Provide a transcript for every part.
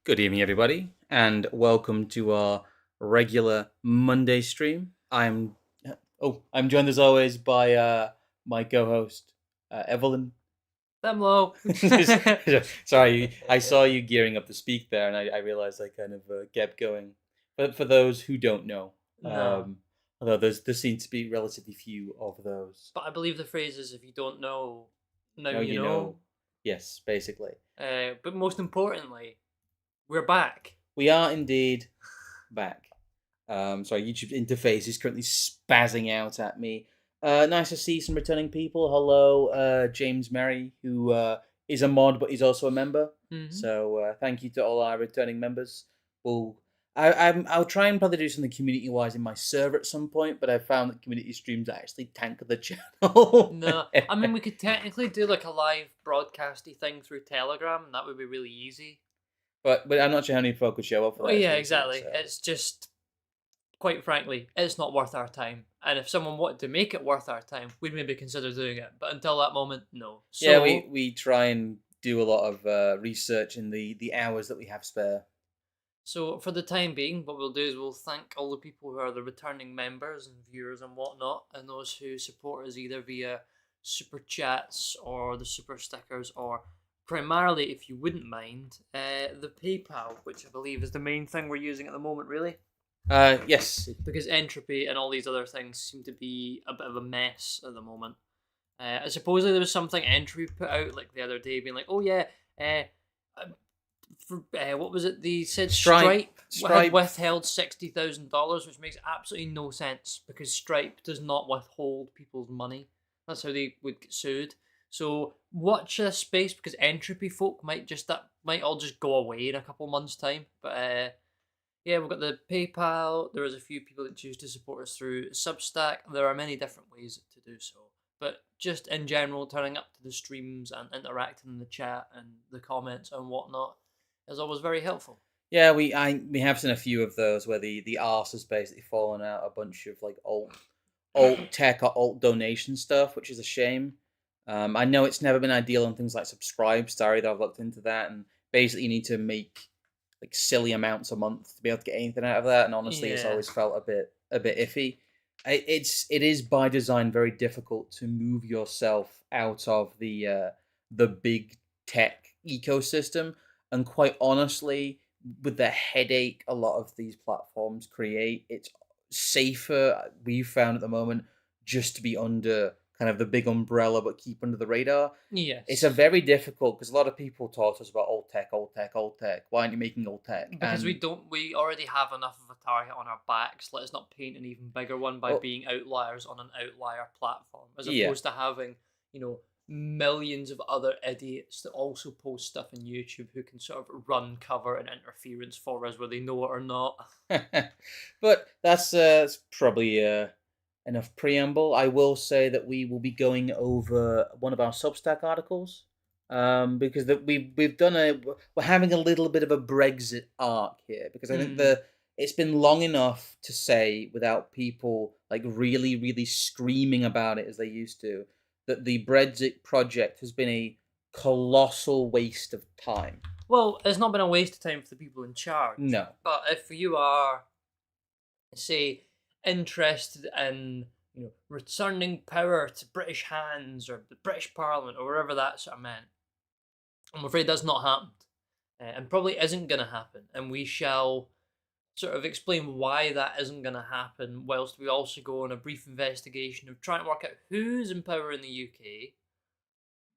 Good evening, everybody, and welcome to our regular Monday stream. I'm joined as always by my co-host Evelyn. Hello. Sorry, I saw you gearing up to speak there, and I realized I kind of kept going. But for those who don't know, No, although there seems to be relatively few of those. but I believe the phrase is if you don't know, now Now you you know. know, yes, basically, But most importantly, we're back. we are indeed back. So our YouTube interface is currently spazzing out at me. Nice to see some returning people. Hello, James Merry, who is a mod but he's also a member. Hmm. So thank you to all our returning members. We'll, I'll try and probably do something community wise in my server at some point, but I found that community streams actually tank the channel. No, I mean we could technically do like a live broadcasty thing through Telegram, and that would be really easy. but I'm not sure how many folk would show up for Well, that. Is yeah, the issue. exactly. So It's just, quite frankly, it's not worth our time. And if someone wanted to make it worth our time, we'd maybe consider doing it. But until that moment, no. yeah, So we try and do a lot of research in the hours that we have spare. So for the time being, what we'll do is we'll thank all the people who are the returning members and viewers and whatnot, and those who support us either via super chats or the super stickers, or primarily, if you wouldn't mind, the PayPal, which I believe is the main thing we're using at the moment, really, Yes. because Entropy and all these other things seem to be a bit of a mess at the moment. I suppose there was something Entropy put out like the other day, being like, "Oh yeah, uh, what was it? They said Stripe. Stripe had Stripe. withheld $60,000, which makes absolutely no sense because Stripe does not withhold people's money. That's how they would get sued. So watch this space because entropy folk might just that might all just go away in a couple months' time. But yeah, we've got the PayPal. There is a few people that choose to support us through Substack. There are many different ways to do so. But just in general, turning up to the streams and interacting in the chat and the comments and whatnot is always very helpful. Yeah, we have seen a few of those where the arse has basically fallen out a bunch of like alt tech or alt donation stuff, which is a shame. I know it's never been ideal on things like Subscribe. Sorry that I've looked into that, and basically you need to make like silly amounts a month to be able to get anything out of that. And honestly, it's Yeah. always felt a bit iffy. It is by design very difficult to move yourself out of the big tech ecosystem, and quite honestly, with the headache a lot of these platforms create, it's safer we've found at the moment just to be under kind of the big umbrella but keep under the radar. It's a Yes. very difficult because a lot of people talk to us about old tech, old tech, old tech. Why aren't you making old tech? Because we And don't, we already have enough of a target on our backs. Let us not paint an even bigger one by well, being outliers on an outlier platform, as yeah, opposed to having, millions of other idiots that also post stuff on YouTube who can sort of run cover and interference for us, whether they know it or not. but that's probably enough preamble. I will say that we will be going over one of our Substack articles, because we've done we're having a little bit of a Brexit arc here because I think Hmm. it's been long enough to say without people like really screaming about it as they used to, that the Brexit project has been a colossal waste of time. Well, it's not been a waste of time for the people in charge, No. but if you are, say, interested in returning power to British hands or the British Parliament or wherever that sort of meant, I'm afraid that's not happened, and probably isn't going to happen. And we shall sort of explain why that isn't going to happen, whilst we also go on a brief investigation of trying to work out who's in power in the UK,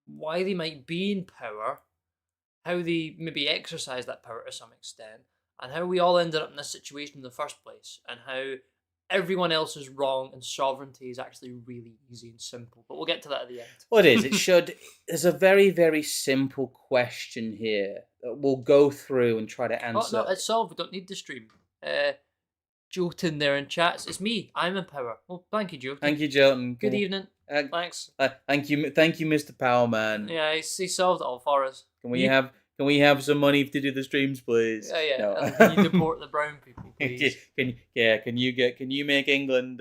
why they might be in power, how they maybe exercise that power to some extent, and how we all ended up in this situation in the first place, and how everyone else is wrong and sovereignty is actually really easy and simple. But we'll get to that at the Well, it is. It end. should. There's a very simple question here that we'll go through and try to Oh no, answer. it's solved. We don't need the stream. Jolton there in chats. It's me. I'm in power. Well, thank you, Jolton. Thank you, Jolton. Good evening. Uh, Thanks. thank you, Mr. Powerman. Yeah, he solved it all for us. Can we have some money to do the streams, please? Yeah, yeah. No. And can you deport the brown people, please? Can you make England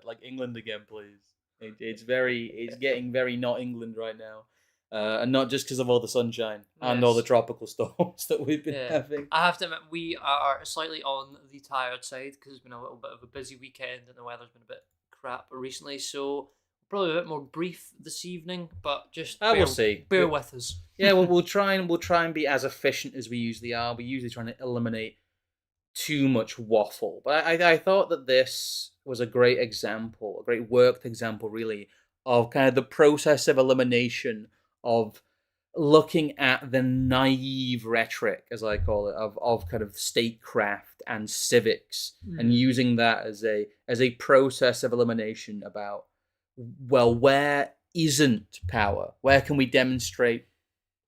like England again, please? It's getting very not England right now. and not just because of all the sunshine and all the Yes. tropical storms that we've been Yeah. having. I have to admit, we are slightly on the tired side because it's been a little bit of a busy weekend and the weather's been a bit crap recently. So probably a bit more brief this evening, but just We'll see. bear with us. Yeah, we'll try and be as efficient as we usually are. We're usually trying to eliminate too much waffle. But I thought that this was a great example, a great worked example, really, of kind of the process of elimination, of looking at the naive rhetoric, as I call it, of kind of statecraft and civics, and using that as a process of elimination about, well, where isn't power? Where can we demonstrate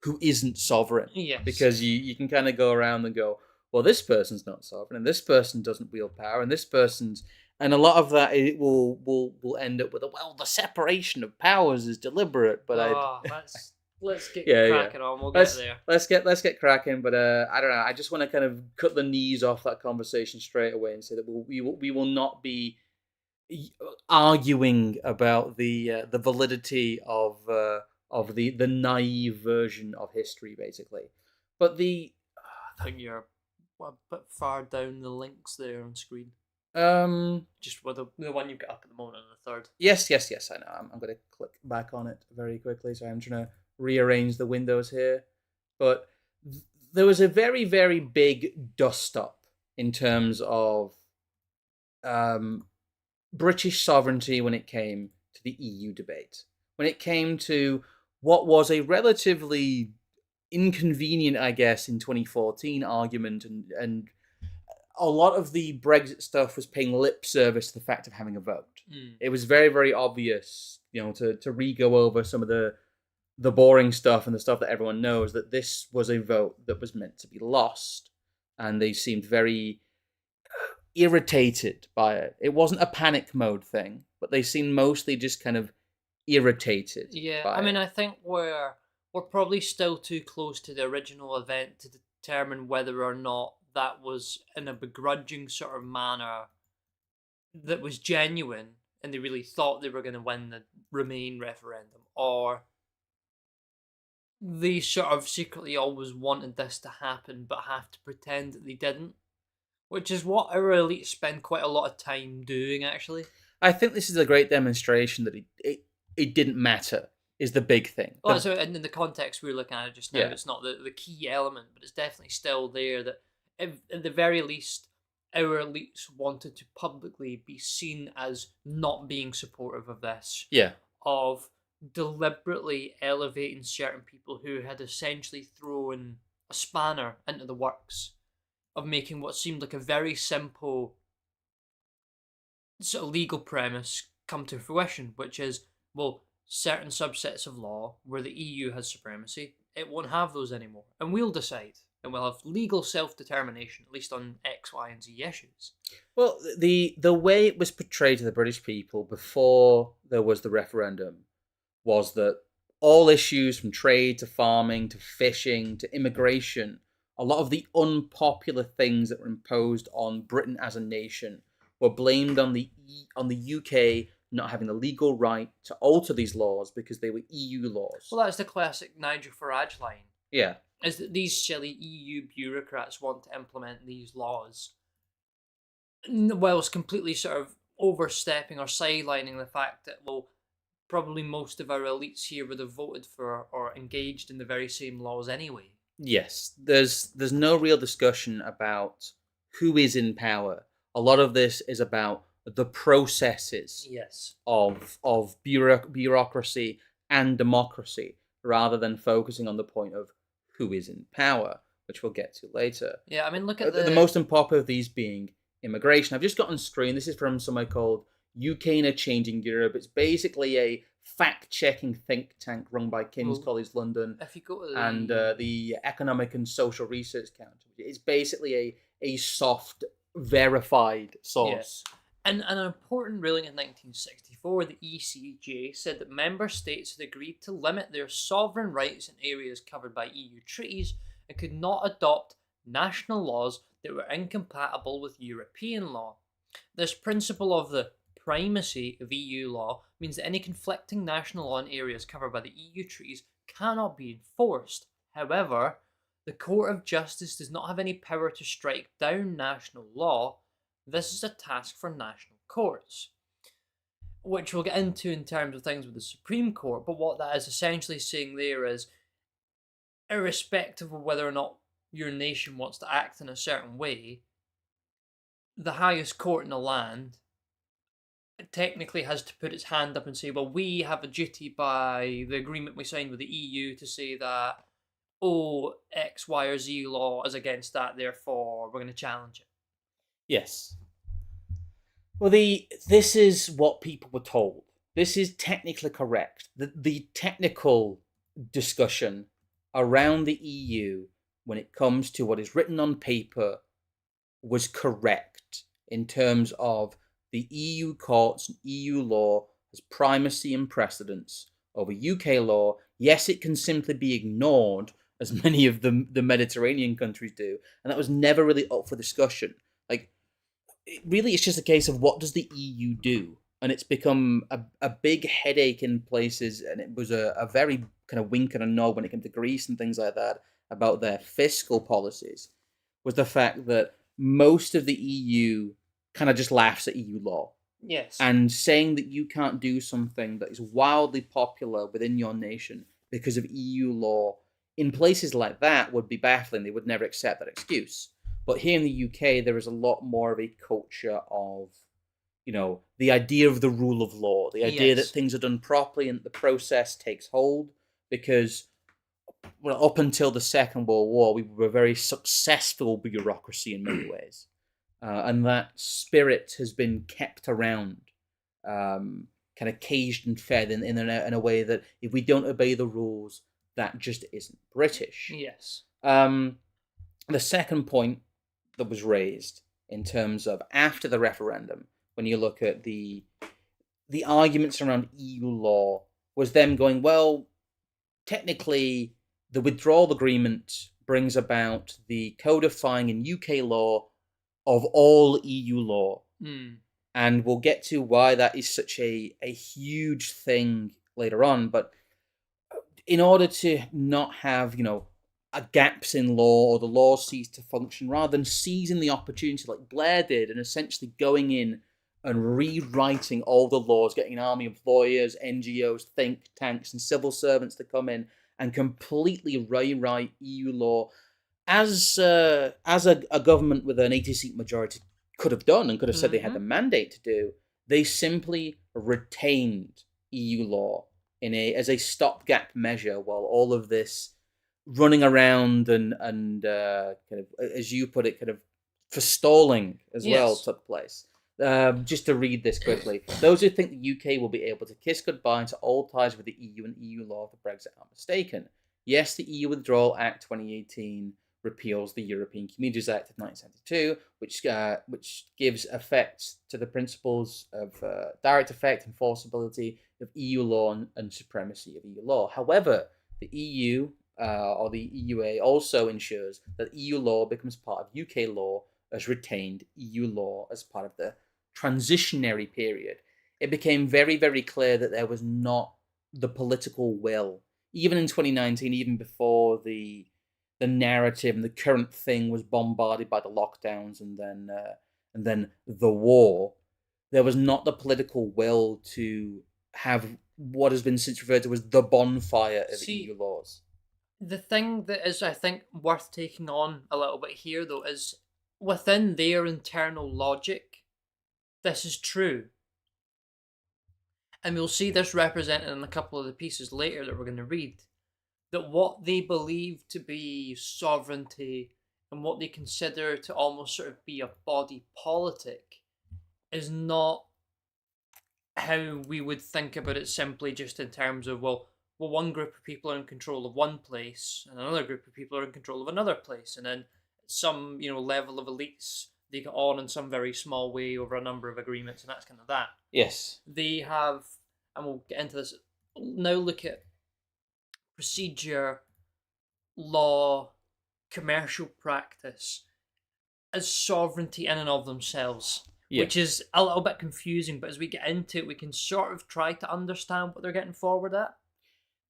who isn't sovereign? Yes. Because you can kind of go around and go, well, this person's not sovereign, and this person doesn't wield power, and this person's, and a lot of that it will end up with the separation of powers is deliberate. But let's get yeah, cracking on. We'll get there. Let's get cracking. But I don't know. I just want to kind of cut the knees off that conversation straight away and say that we will not be arguing about the validity of the naive version of history, basically. But I think you're a bit far down the links there on screen. Just with the one you've got up at the moment on the third. Yes, I know. I'm going to click back on it very quickly. So I'm trying to rearrange the windows here. But there was a very, very big dust up in terms of British sovereignty when it came to the EU debate. When it came to what was a relatively inconvenient, I guess, in 2014 argument, and a lot of the Brexit stuff was paying lip service to the fact of having a vote. It was very, very obvious, to re-go over some of the boring stuff and the stuff that everyone knows, that this was a vote that was meant to be lost. And they seemed very irritated by it. It wasn't a panic mode thing, but they seemed mostly just kind of irritated. Yeah, I mean, I think we're probably still too close to the original event to determine whether or not that was in a begrudging sort of manner that was genuine and they really thought they were going to win the Remain referendum, or they sort of secretly always wanted this to happen but have to pretend that they didn't, which is what our elites spend quite a lot of time doing, actually. I think this is a great demonstration that it didn't matter, is the big thing. Well, so in the context we're looking at it just now, it's not the key element, but it's definitely still there that at the very least, our elites wanted to publicly be seen as not being supportive of this. Yeah. Of deliberately elevating certain people who had essentially thrown a spanner into the works of making what seemed like a very simple sort of legal premise come to fruition, which is, well, certain subsets of law where the EU has supremacy, it won't have those anymore. And we'll decide. And we'll have legal self-determination, at least on X, Y, and Z issues. Well, the way it was portrayed to the British people before there was the referendum was that all issues from trade to farming to fishing to immigration, a lot of the unpopular things that were imposed on Britain as a nation were blamed on the UK not having the legal right to alter these laws because they were EU laws. Well, that's the classic Nigel Farage line. Yeah. Is that these silly EU bureaucrats want to implement these laws whilst completely sort of overstepping or sidelining the fact that, well, probably most of our elites here would have voted for or engaged in the very same laws anyway. Yes, there's no real discussion about who is in power. A lot of this is about the processes of bureaucracy and democracy, rather than focusing on the point of who is in power, which we'll get to later. Yeah, I mean, look at the most unpopular of these being immigration. I've just got on screen, this is from somewhere called UK in a Changing Europe. It's basically a fact-checking think tank run by King's College London if you go to and the Economic and Social Research Council. It's basically a soft, verified source. Yeah. In an important ruling in 1964, the ECJ said that member states had agreed to limit their sovereign rights in areas covered by EU treaties and could not adopt national laws that were incompatible with European law. This principle of the primacy of EU law means that any conflicting national law in areas covered by the EU treaties cannot be enforced. However, the Court of Justice does not have any power to strike down national law. This is a task for national courts, which we'll get into in terms of things with the Supreme Court. But what that is essentially saying there is, irrespective of whether or not your nation wants to act in a certain way, the highest court in the land technically has to put its hand up and say, well, we have a duty by the agreement we signed with the EU to say that, oh, X, Y, or Z law is against that, therefore we're going to challenge it. Yes. Well, this is what people were told. This is technically correct. The technical discussion around the EU when it comes to what is written on paper was correct in terms of the EU courts and EU law has primacy and precedence over UK law. Yes, it can simply be ignored, as many of the Mediterranean countries do, and that was never really up for discussion. Like, it's just a case of what does the EU do? And it's become a big headache in places, and it was a very kind of wink and a nod when it came to Greece and things like that about their fiscal policies, was the fact that most of the EU kind of just laughs at EU law. Yes. And saying that you can't do something that is wildly popular within your nation because of EU law in places like that would be baffling. They would never accept that excuse. But here in the UK, there is a lot more of a culture of, the idea of the rule of law, the idea that things are done properly and the process takes hold. Because up until the Second World War, we were a very successful bureaucracy in many ways. And that spirit has been kept around, kind of caged and fed in a way that if we don't obey the rules, that just isn't British. Yes. The second point that was raised in terms of after the referendum, when you look at the arguments around EU law, was them going, well, technically, the withdrawal agreement brings about the codifying in UK law of all EU law. And we'll get to why that is such a huge thing later on. But in order to not have, gaps in law or the law cease to function, rather than seizing the opportunity like Blair did and essentially going in and rewriting all the laws, getting an army of lawyers, NGOs, think tanks, and civil servants to come in and completely rewrite EU law, as a government with an 80-seat majority could have done and could have said they had the mandate to do, they simply retained EU law as a stopgap measure while all of this running around and kind of, as you put it, kind of forestalling as well took place. Just to read this quickly. Those who think the UK will be able to kiss goodbye to all ties with the EU and EU law for Brexit are mistaken. Yes, the EU Withdrawal Act 2018 repeals the European Communities Act of 1972, which gives effect to the principles of direct effect, enforceability of EU law and supremacy of EU law. However, the EU or the EUA also ensures that EU law becomes part of UK law as retained EU law as part of the transitionary period. It became very, very clear that there was not the political will, even in 2019, even before the narrative and the current thing was bombarded by the lockdowns and then the war. There was not the political will to have what has been since referred to as the bonfire of EU laws. The thing that is, I think, worth taking on a little bit here, though, is within their internal logic, this is true. And we'll see this represented in a couple of the pieces later that we're going to read, that what they believe to be sovereignty and what they consider to almost sort of be a body politic is not how we would think about it simply just in terms of, well, one group of people are in control of one place and another group of people are in control of another place, and then some level of elites, they get on in some very small way over a number of agreements, and that's kind of that. Yes. They have, and we'll get into this, now look at procedure, law, commercial practice as sovereignty in and of themselves, which is a little bit confusing, but as we get into it, we can sort of try to understand what they're getting forward at.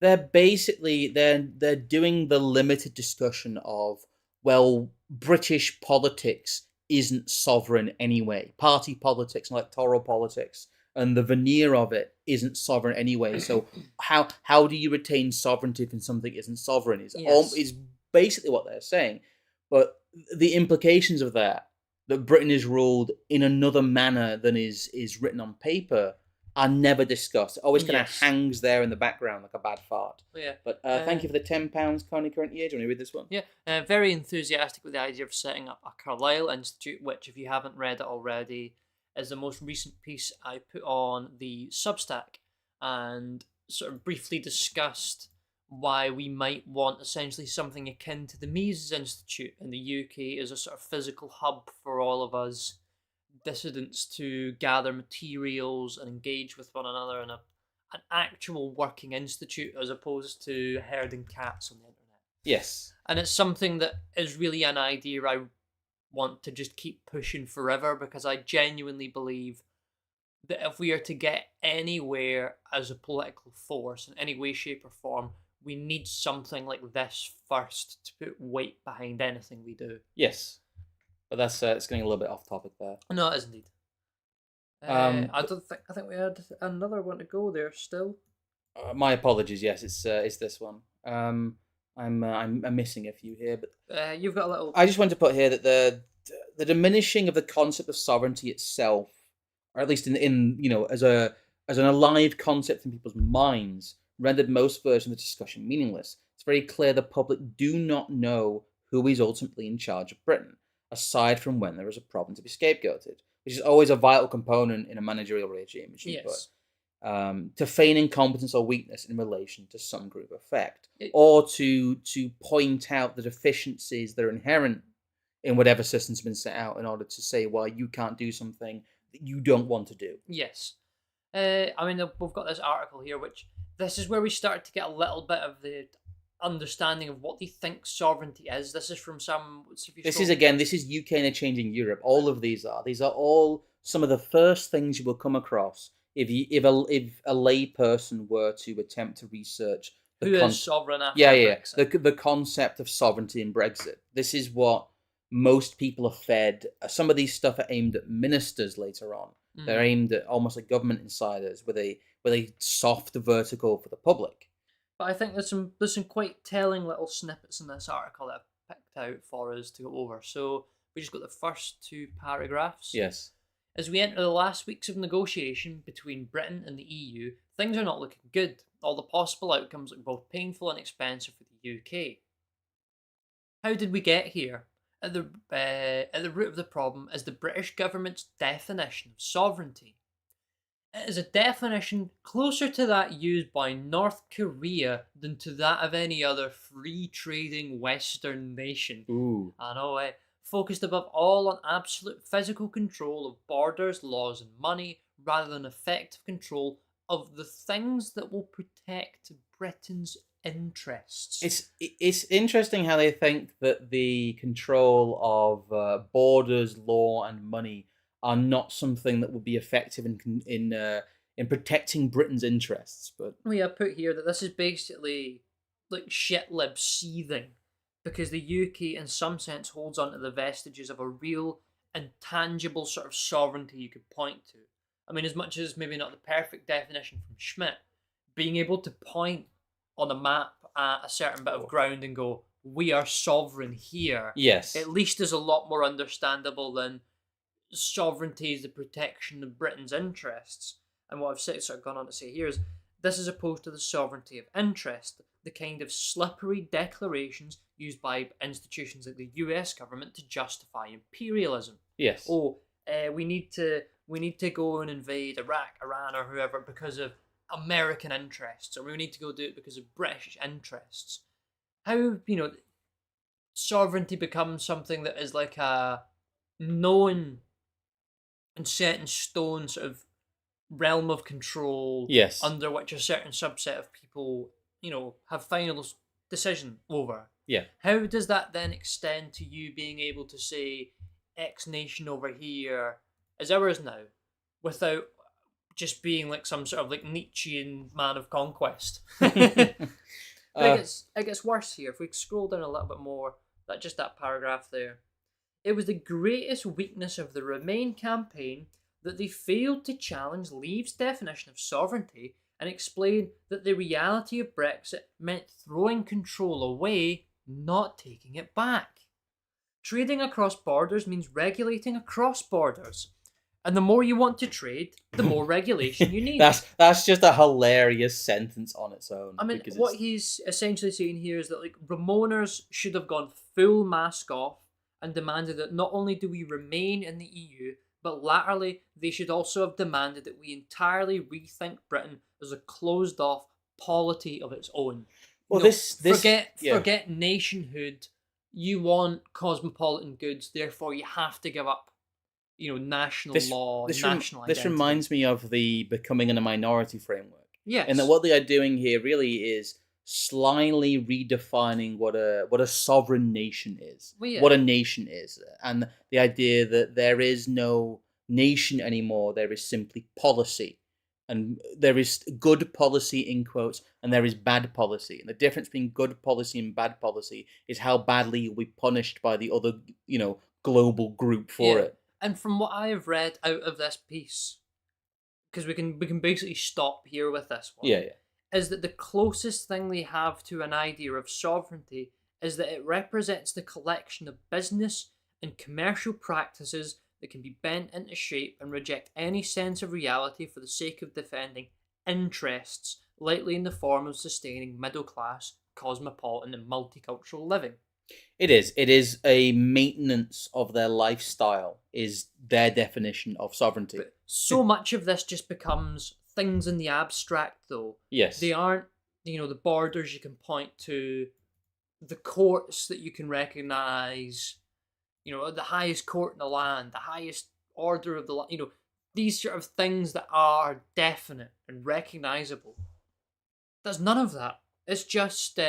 they're doing the limited discussion of, well, British politics isn't sovereign anyway. Party politics and electoral politics and the veneer of it isn't sovereign anyway. So how do you retain sovereignty if something isn't sovereign? Yes. Is basically what they're saying. But the implications of that Britain is ruled in another manner than is written on paper, are never discussed. It always kind of Yes. hangs there in the background like a bad fart. Yeah. But thank you for the £10 current year. Do you want to read this one? Yeah. Very enthusiastic with the idea of setting up a Carlisle Institute, which, if you haven't read it already, is the most recent piece I put on the Substack, and sort of briefly discussed why we might want essentially something akin to the Mises Institute in the UK as a sort of physical hub for all of us dissidents to gather materials and engage with one another in an actual working institute as opposed to herding cats on the internet. Yes. And it's something that is really an idea I want to just keep pushing forever, because I genuinely believe that if we are to get anywhere as a political force in any way, shape, or form, we need something like this first to put weight behind anything we do. Yes. But that's it's getting a little bit off topic there. No, it is indeed. I think we had another one to go there still. My apologies. Yes, it's this one. I'm missing a few here, but You've got a little. I just want to put here that the diminishing of the concept of sovereignty itself, or at least in as an alive concept in people's minds, rendered most versions of the discussion meaningless. It's very clear the public do not know who is ultimately in charge of Britain, aside from when there is a problem to be scapegoated, which is always a vital component in a managerial regime, as you Yes. put. To feign incompetence or weakness in relation to some group effect, It- or to point out the deficiencies that are inherent in whatever system's been set out in order to say why you can't do something that you don't want to do. Yes. I mean, we've got this article here, which this is where we start to get a little bit of the understanding of what they think sovereignty is. This is from some. This is UK in a changing Europe. All of these are all some of the first things you will come across if a lay person were to attempt to research who is sovereign after Brexit. The concept of sovereignty in Brexit. This is what most people are fed. Some of these stuff are aimed at ministers later on. They're aimed at almost like government insiders with a soft vertical for the public. But I think there's some quite telling little snippets in this article that I've picked out for us to go over. So we just got the first two paragraphs. Yes. As we enter the last weeks of negotiation between Britain and the EU, things are not looking good. All the possible outcomes look both painful and expensive for the UK. How did we get here? At the root of the problem is the British government's definition of sovereignty. It is a definition closer to that used by North Korea than to that of any other free trading Western nation. Ooh. I know, focused above all on absolute physical control of borders, laws, and money, rather than effective control of the things that will protect Britain's interests. It's interesting how they think that the control of borders, law, and money are not something that would be effective in protecting Britain's interests. But we have put here that this is basically like shit lib seething, because the UK in some sense holds on to the vestiges of a real and tangible sort of sovereignty you could point to. I mean, as much as maybe not the perfect definition from Schmidt, being able to point on a map at a certain bit of ground and go, we are sovereign here, yes, at least is a lot more understandable than sovereignty is the protection of Britain's interests. And what I've sort of gone on to say here is this is opposed to the sovereignty of interest, the kind of slippery declarations used by institutions like the US government to justify imperialism. Yes. We need to go and invade Iraq, Iran, or whoever because of American interests, or we need to go do it because of British interests. How, sovereignty becomes something that is like a known and set in stone sort of realm of control, yes, under which a certain subset of people, have final decision over. Yeah. How does that then extend to you being able to say X nation over here is ours now, without just being like some sort of like Nietzschean man of conquest. But uh, it gets worse here. If we scroll down a little bit more, that paragraph there. It was the greatest weakness of the Remain campaign that they failed to challenge Leave's definition of sovereignty and explain that the reality of Brexit meant throwing control away, not taking it back. Trading across borders means regulating across borders. And the more you want to trade, the more regulation you need. that's just a hilarious sentence on its own. I mean, because what he's essentially saying here is that like Ramoners should have gone full mask off and demanded that not only do we remain in the EU, but latterly they should also have demanded that we entirely rethink Britain as a closed off polity of its own. Well, forget nationhood. You want cosmopolitan goods, therefore you have to give up, national law, national identity. This reminds me of the becoming in a minority framework. Yes. And that what they are doing here really is slyly redefining what a sovereign nation is. Well, yeah. What a nation is. And the idea that there is no nation anymore, there is simply policy. And there is good policy in quotes, and there is bad policy. And the difference between good policy and bad policy is how badly you'll be punished by the other, global group for it. And from what I have read out of this piece, because we can basically stop here with this one. Yeah. Is that the closest thing they have to an idea of sovereignty is that it represents the collection of business and commercial practices that can be bent into shape and reject any sense of reality for the sake of defending interests, likely in the form of sustaining middle-class, cosmopolitan and multicultural living. It is a maintenance of their lifestyle is their definition of sovereignty. But so much of this just becomes things in the abstract, though. Yes. They aren't, the borders you can point to, the courts that you can recognise, the highest court in the land, the highest order of the land, these sort of things that are definite and recognisable. There's none of that. It's just,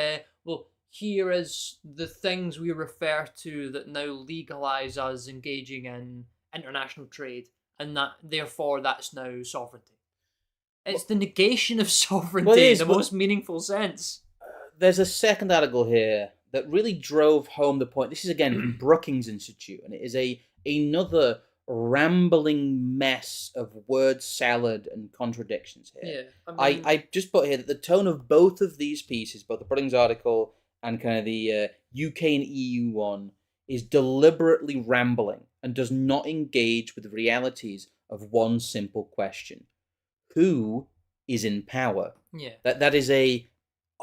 here is the things we refer to that now legalise us engaging in international trade, and that therefore that's now sovereignty. It's the negation of sovereignty in the most meaningful sense. There's a second article here that really drove home the point. This is again from Brookings Institute, and it is another rambling mess of word salad and contradictions here. Yeah, I just put here that the tone of both of these pieces, both the Brookings article and kind of the UK and EU one, is deliberately rambling and does not engage with the realities of one simple question. Who is in power? Yeah. That is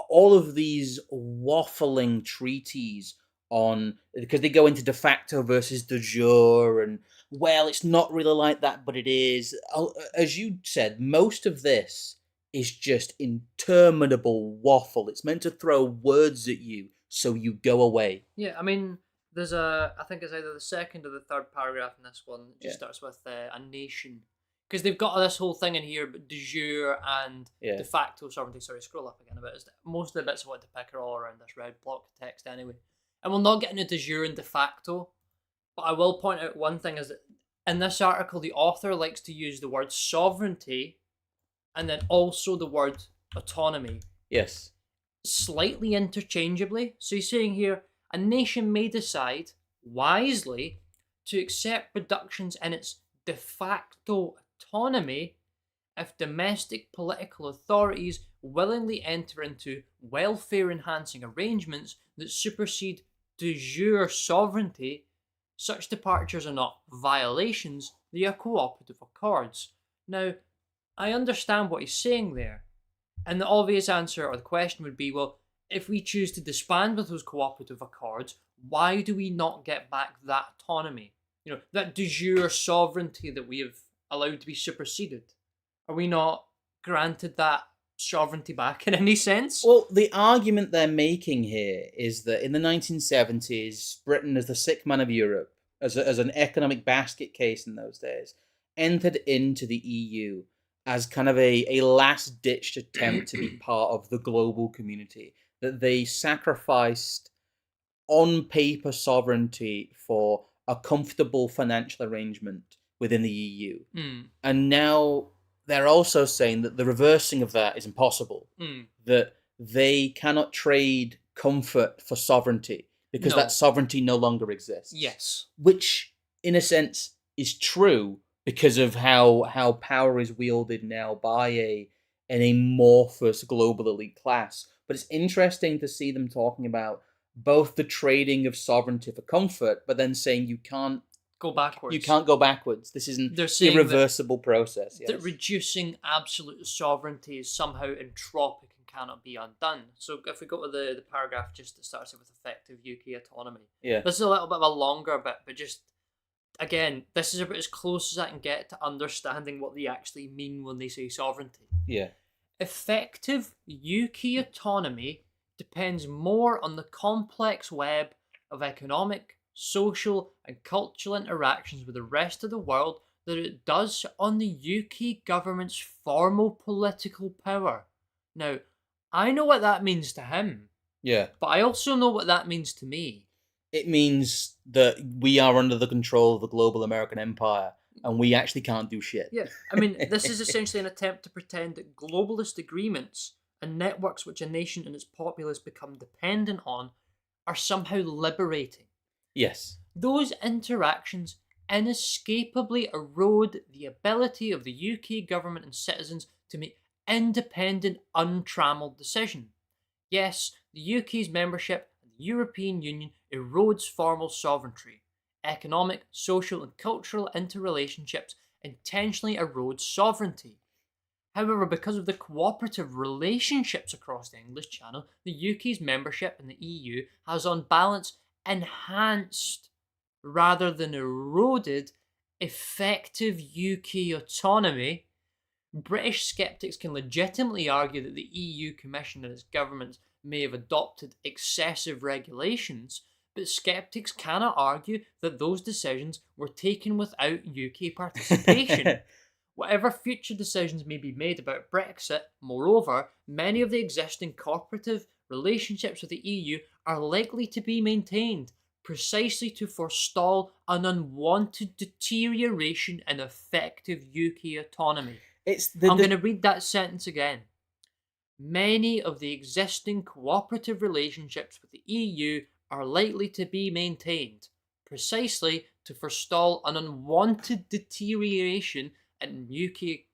all of these waffling treaties on, because they go into de facto versus de jure, and well, it's not really like that, but it is. As you said, most of this is just interminable waffle. It's meant to throw words at you so you go away. Yeah, there's I think it's either the second or the third paragraph in this one that just starts with a nation. Because they've got this whole thing in here, but de jure and de facto sovereignty. Sorry, scroll up again a bit. Most of the bits I want to pick are all around this red block of text anyway. And we'll not get into de jure and de facto, but I will point out one thing is that in this article, the author likes to use the word sovereignty and then also the word autonomy. Yes. Slightly interchangeably. So he's saying here, a nation may decide, wisely, to accept reductions in its de facto autonomy if domestic political authorities willingly enter into welfare-enhancing arrangements that supersede de jure sovereignty. Such departures are not violations, they are cooperative accords. Now, I understand what he's saying there, and the obvious answer or the question would be, well, if we choose to disband with those cooperative accords, why do we not get back that autonomy? That de jure sovereignty that we have allowed to be superseded. Are we not granted that sovereignty back in any sense? Well, the argument they're making here is that in the 1970s, Britain, as the sick man of Europe, as an economic basket case in those days, entered into the EU as kind of a last-ditched attempt to be part of the global community, that they sacrificed on paper sovereignty for a comfortable financial arrangement within the EU. And now they're also saying that the reversing of that is impossible, Mm, that they cannot trade comfort for sovereignty because that no. sovereignty no longer exists, Yes. which in a sense is true because of how power is wielded now by an amorphous global elite class. But it's interesting to see them talking about both the trading of sovereignty for comfort, but then saying Go you backwards. can't go backwards. This is an They're saying that irreversible process. that Yes. reducing absolute sovereignty is somehow entropic and cannot be undone. So if we go to the paragraph just that starts it with effective UK autonomy. Yeah. This is a little bit of a longer bit, but just again, this is about as close as I can get to understanding what they actually mean when they say sovereignty. Yeah. Effective UK autonomy depends more on the complex web of economic, social, and cultural interactions with the rest of the world than it does on the UK government's formal political power. Now, I know what that means to him, Yeah. but I also know what that means to me. It means that we are under the control of the global American empire and we actually can't do shit. Yeah, I mean, this is essentially an attempt to pretend that globalist agreements and networks which a nation and its populace become dependent on are somehow liberating. Yes. Those interactions inescapably erode the ability of the UK government and citizens to make independent, untrammeled decisions. Yes, the UK's membership of the European Union erodes formal sovereignty. Economic, social, and cultural interrelationships intentionally erode sovereignty. However, because of the cooperative relationships across the English Channel, the UK's membership in the EU has, on balance, enhanced rather than eroded effective UK autonomy. British skeptics can legitimately argue that the EU Commission and its governments may have adopted excessive regulations, but skeptics cannot argue that those decisions were taken without UK participation. Whatever future decisions may be made about Brexit, moreover, many of the existing cooperative relationships with the EU are likely to be maintained precisely to forestall an unwanted deterioration in effective UK autonomy. It's I'm going to read that sentence again. Many of the existing cooperative relationships with the EU are likely to be maintained precisely to forestall an unwanted deterioration in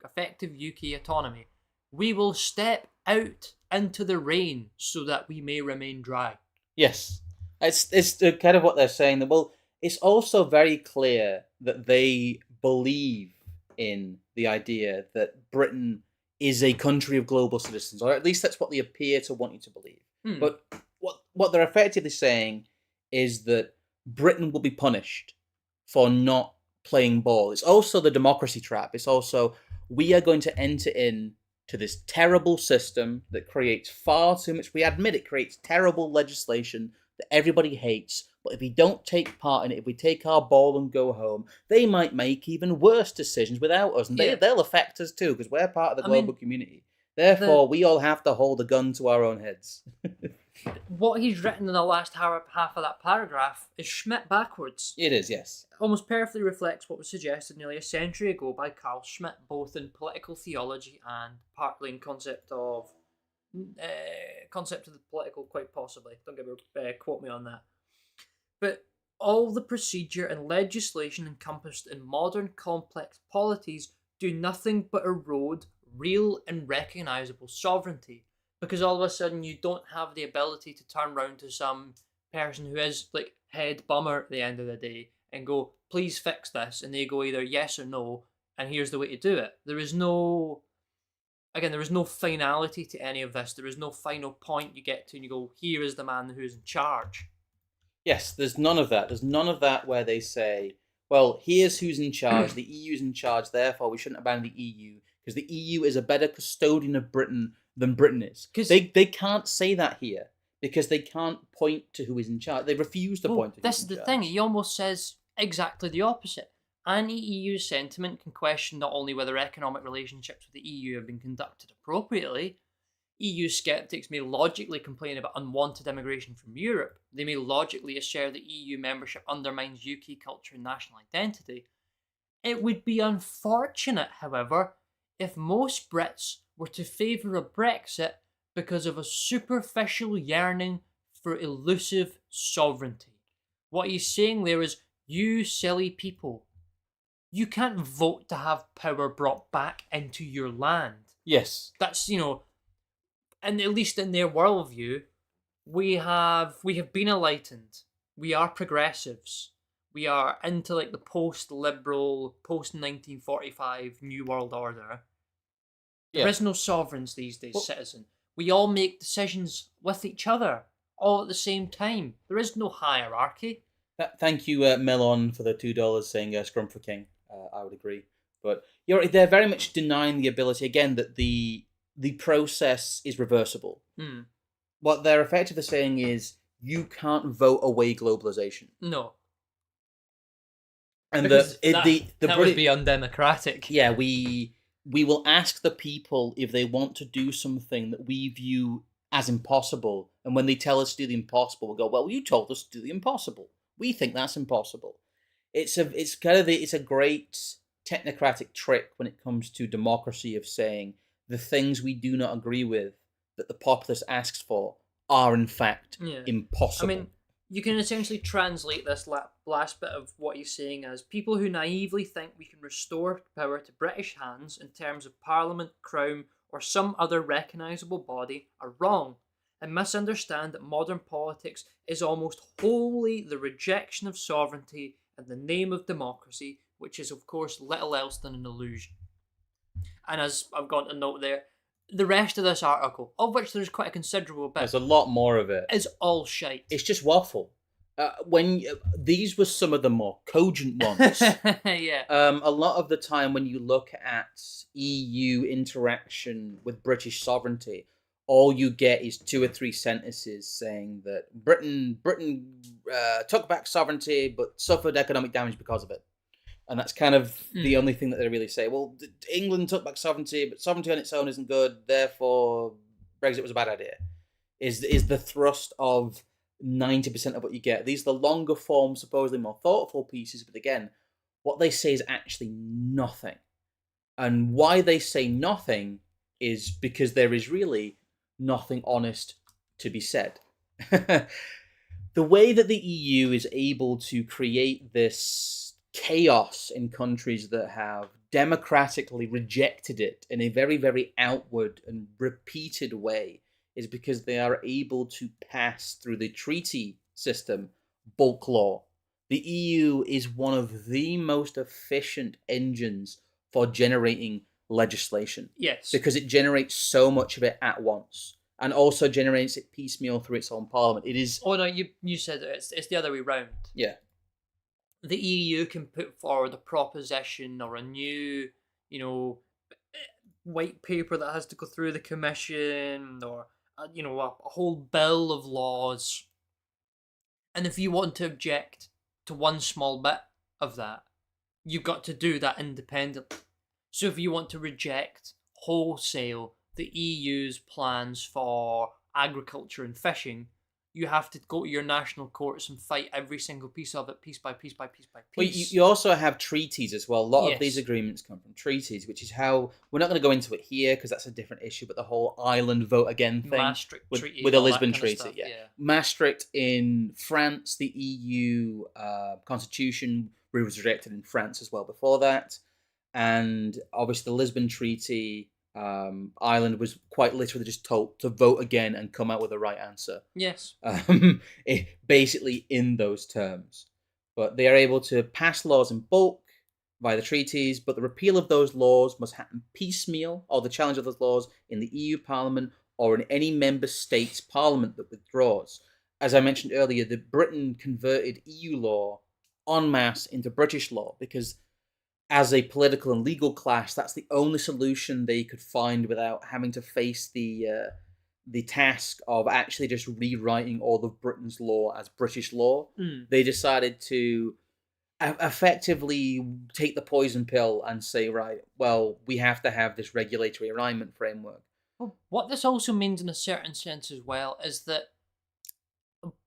effective UK autonomy. We will step out into the rain so that we may remain dry. Yes. It's kind of what they're saying. That well, it's also very clear that they believe in the idea that Britain is a country of global citizens, or at least that's what they appear to want you to believe. Hmm. But what they're effectively saying is that Britain will be punished for not playing ball. It's also the democracy trap. It's also we are going to enter in to this terrible system that creates far too much. We admit it creates terrible legislation that everybody hates. But if we don't take part in it, if we take our ball and go home, they might make even worse decisions without us, and Yeah. they'll affect us too because we're part of the I mean, global community. Therefore, we all have to hold a gun to our own heads. What he's written in the last half of that paragraph is Schmidt backwards. It is, yes. Almost perfectly reflects what was suggested nearly a century ago by Carl Schmitt, both in political theology and partly in concept of the political, quite possibly. Don't quote me on that. But all the procedure and legislation encompassed in modern complex polities do nothing but erode real and recognizable sovereignty. Because all of a sudden you don't have the ability to turn around to some person who is like head bummer at the end of the day and go, please fix this, and they go either yes or no, and here's the way to do it. There is no finality to any of this. There is no final point you get to and you go, here is the man who's in charge. Yes, there's none of that. There's none of that where they say, well, here's who's in charge. The EU's in charge, therefore we shouldn't abandon the EU because the EU is a better custodian of Britain than Britain is. They can't say that here because they can't point to who is in charge. They refuse to point to who's in charge. This is the thing. He almost says exactly the opposite. Anti-EU sentiment can question not only whether economic relationships with the EU have been conducted appropriately. EU skeptics may logically complain about unwanted immigration from Europe. They may logically assert that EU membership undermines UK culture and national identity. It would be unfortunate, however, if most Brits were to favour a Brexit because of a superficial yearning for elusive sovereignty. What he's saying there is, you silly people, you can't vote to have power brought back into your land. Yes. That's, and at least in their worldview, we have been enlightened. We are progressives. We are into like the post-liberal, post-1945 New World Order. There Yeah. is no sovereigns these days, Well- citizen. We all make decisions with each other, all at the same time. There is no hierarchy. Thank you, Melon, for the $2 saying Scrum for King. I would agree, but they're very much denying the ability again that the process is reversible. Hmm. What they're effectively saying is you can't vote away globalization, No, and because the would be undemocratic. Yeah, we will ask the people if they want to do something that we view as impossible, and when they tell us to do the impossible, we'll go, well, you told us to do the impossible. We think that's impossible. It's a great technocratic trick when it comes to democracy of saying the things we do not agree with that the populace asks for are in fact Yeah. impossible. I mean, you can essentially translate this last bit of what he's saying as people who naively think we can restore power to British hands in terms of Parliament, Crown, or some other recognisable body are wrong and misunderstand that modern politics is almost wholly the rejection of sovereignty in the name of democracy, which is, of course, little else than an illusion. And as I've got a note there, the rest of this article, of which there's quite a considerable bit, There's a lot more of it. is all shite. It's just waffle. These were some of the more cogent ones. Yeah. A lot of the time when you look at EU interaction with British sovereignty, all you get is 2 or 3 sentences saying that Britain took back sovereignty but suffered economic damage because of it. And that's kind of the only thing that they really say. Well, England took back sovereignty, but sovereignty on its own isn't good, therefore Brexit was a bad idea. Is the thrust of 90% of what you get. These are the longer form, supposedly more thoughtful pieces, but again, what they say is actually nothing. And why they say nothing is because there is really nothing honest to be said. The way that the EU is able to create this chaos in countries that have democratically rejected it in a very, very outward and repeated way is because they are able to pass through the treaty system bulk law. The EU is one of the most efficient engines for generating legislation. Yes. Because it generates so much of it at once and also generates it piecemeal through its own parliament. It is... Oh, no, you said it's the other way round. Yeah. The EU can put forward a proposition or a new, white paper that has to go through the commission or, a whole bill of laws. And if you want to object to one small bit of that, you've got to do that independently. So if you want to reject wholesale the EU's plans for agriculture and fishing, you have to go to your national courts and fight every single piece of it, piece by piece by piece by piece. Well, you also have treaties as well. A lot Yes. of these agreements come from treaties, which is how... We're not going to go into it here because that's a different issue, but the whole Ireland vote again thing. Maastricht Treaty with the and all that Lisbon kind of Treaty, stuff, yeah. yeah. Maastricht in France, the EU constitution was rejected in France as well before that. And obviously the Lisbon Treaty... Ireland was quite literally just told to vote again and come out with the right answer. Yes. Basically in those terms. But they are able to pass laws in bulk via the treaties, but the repeal of those laws must happen piecemeal, or the challenge of those laws in the EU Parliament or in any member state's parliament that withdraws. As I mentioned earlier, that Britain converted EU law en masse into British law because as a political and legal clash, that's the only solution they could find without having to face the task of actually just rewriting all of Britain's law as British law. They decided to effectively take the poison pill and say, right, well, we have to have this regulatory alignment framework. Well, what this also means in a certain sense as well is that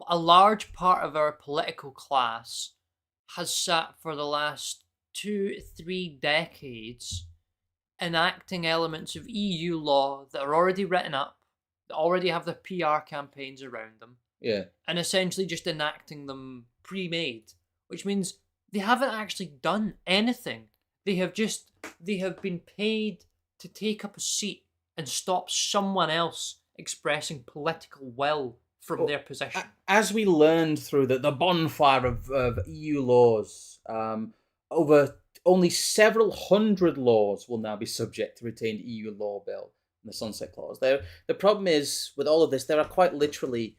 a large part of our political class has sat for the last 2-3 decades enacting elements of EU law that are already written up, that already have the PR campaigns around them, Yeah. and essentially just enacting them pre-made, which means they haven't actually done anything. They have been paid to take up a seat and stop someone else expressing political will from their position. As we learned through the bonfire of EU laws, over only several hundred laws will now be subject to retained EU law bill and the sunset clause. The problem is, with all of this, there are quite literally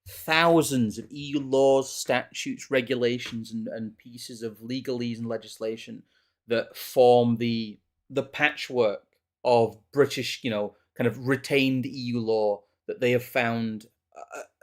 thousands of EU laws, statutes, regulations, and pieces of legalese and legislation that form the patchwork of British, kind of retained EU law that they have found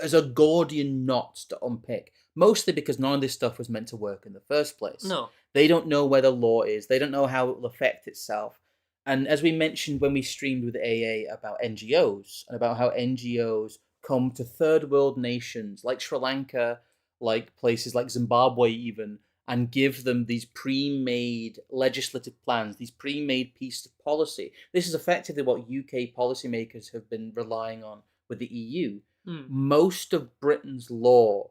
as a Gordian knot to unpick. Mostly because none of this stuff was meant to work in the first place. No. They don't know where the law is. They don't know how it will affect itself. And as we mentioned when we streamed with AA about NGOs and about how NGOs come to third world nations like Sri Lanka, like places like Zimbabwe even, and give them these pre-made legislative plans, these pre-made pieces of policy. This is effectively what UK policymakers have been relying on with the EU. Most of Britain's law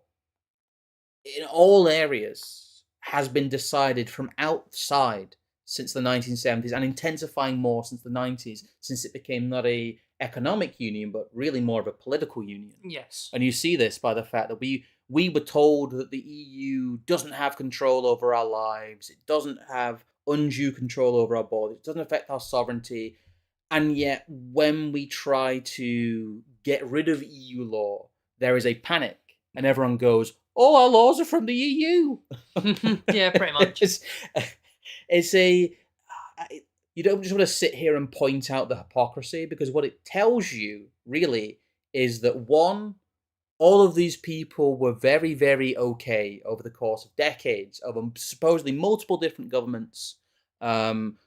in all areas has been decided from outside since the 1970s, and intensifying more since the 90s, since it became not a economic union, but really more of a political union. Yes. And you see this by the fact that we were told that the EU doesn't have control over our lives, it doesn't have undue control over our borders, it doesn't affect our sovereignty. And yet, when we try to get rid of EU law, there is a panic, and everyone goes, "All our laws are from the EU." Yeah, pretty much. You don't just want to sit here and point out the hypocrisy, because what it tells you really is that, one, all of these people were very, very okay over the course of decades of supposedly multiple different governments,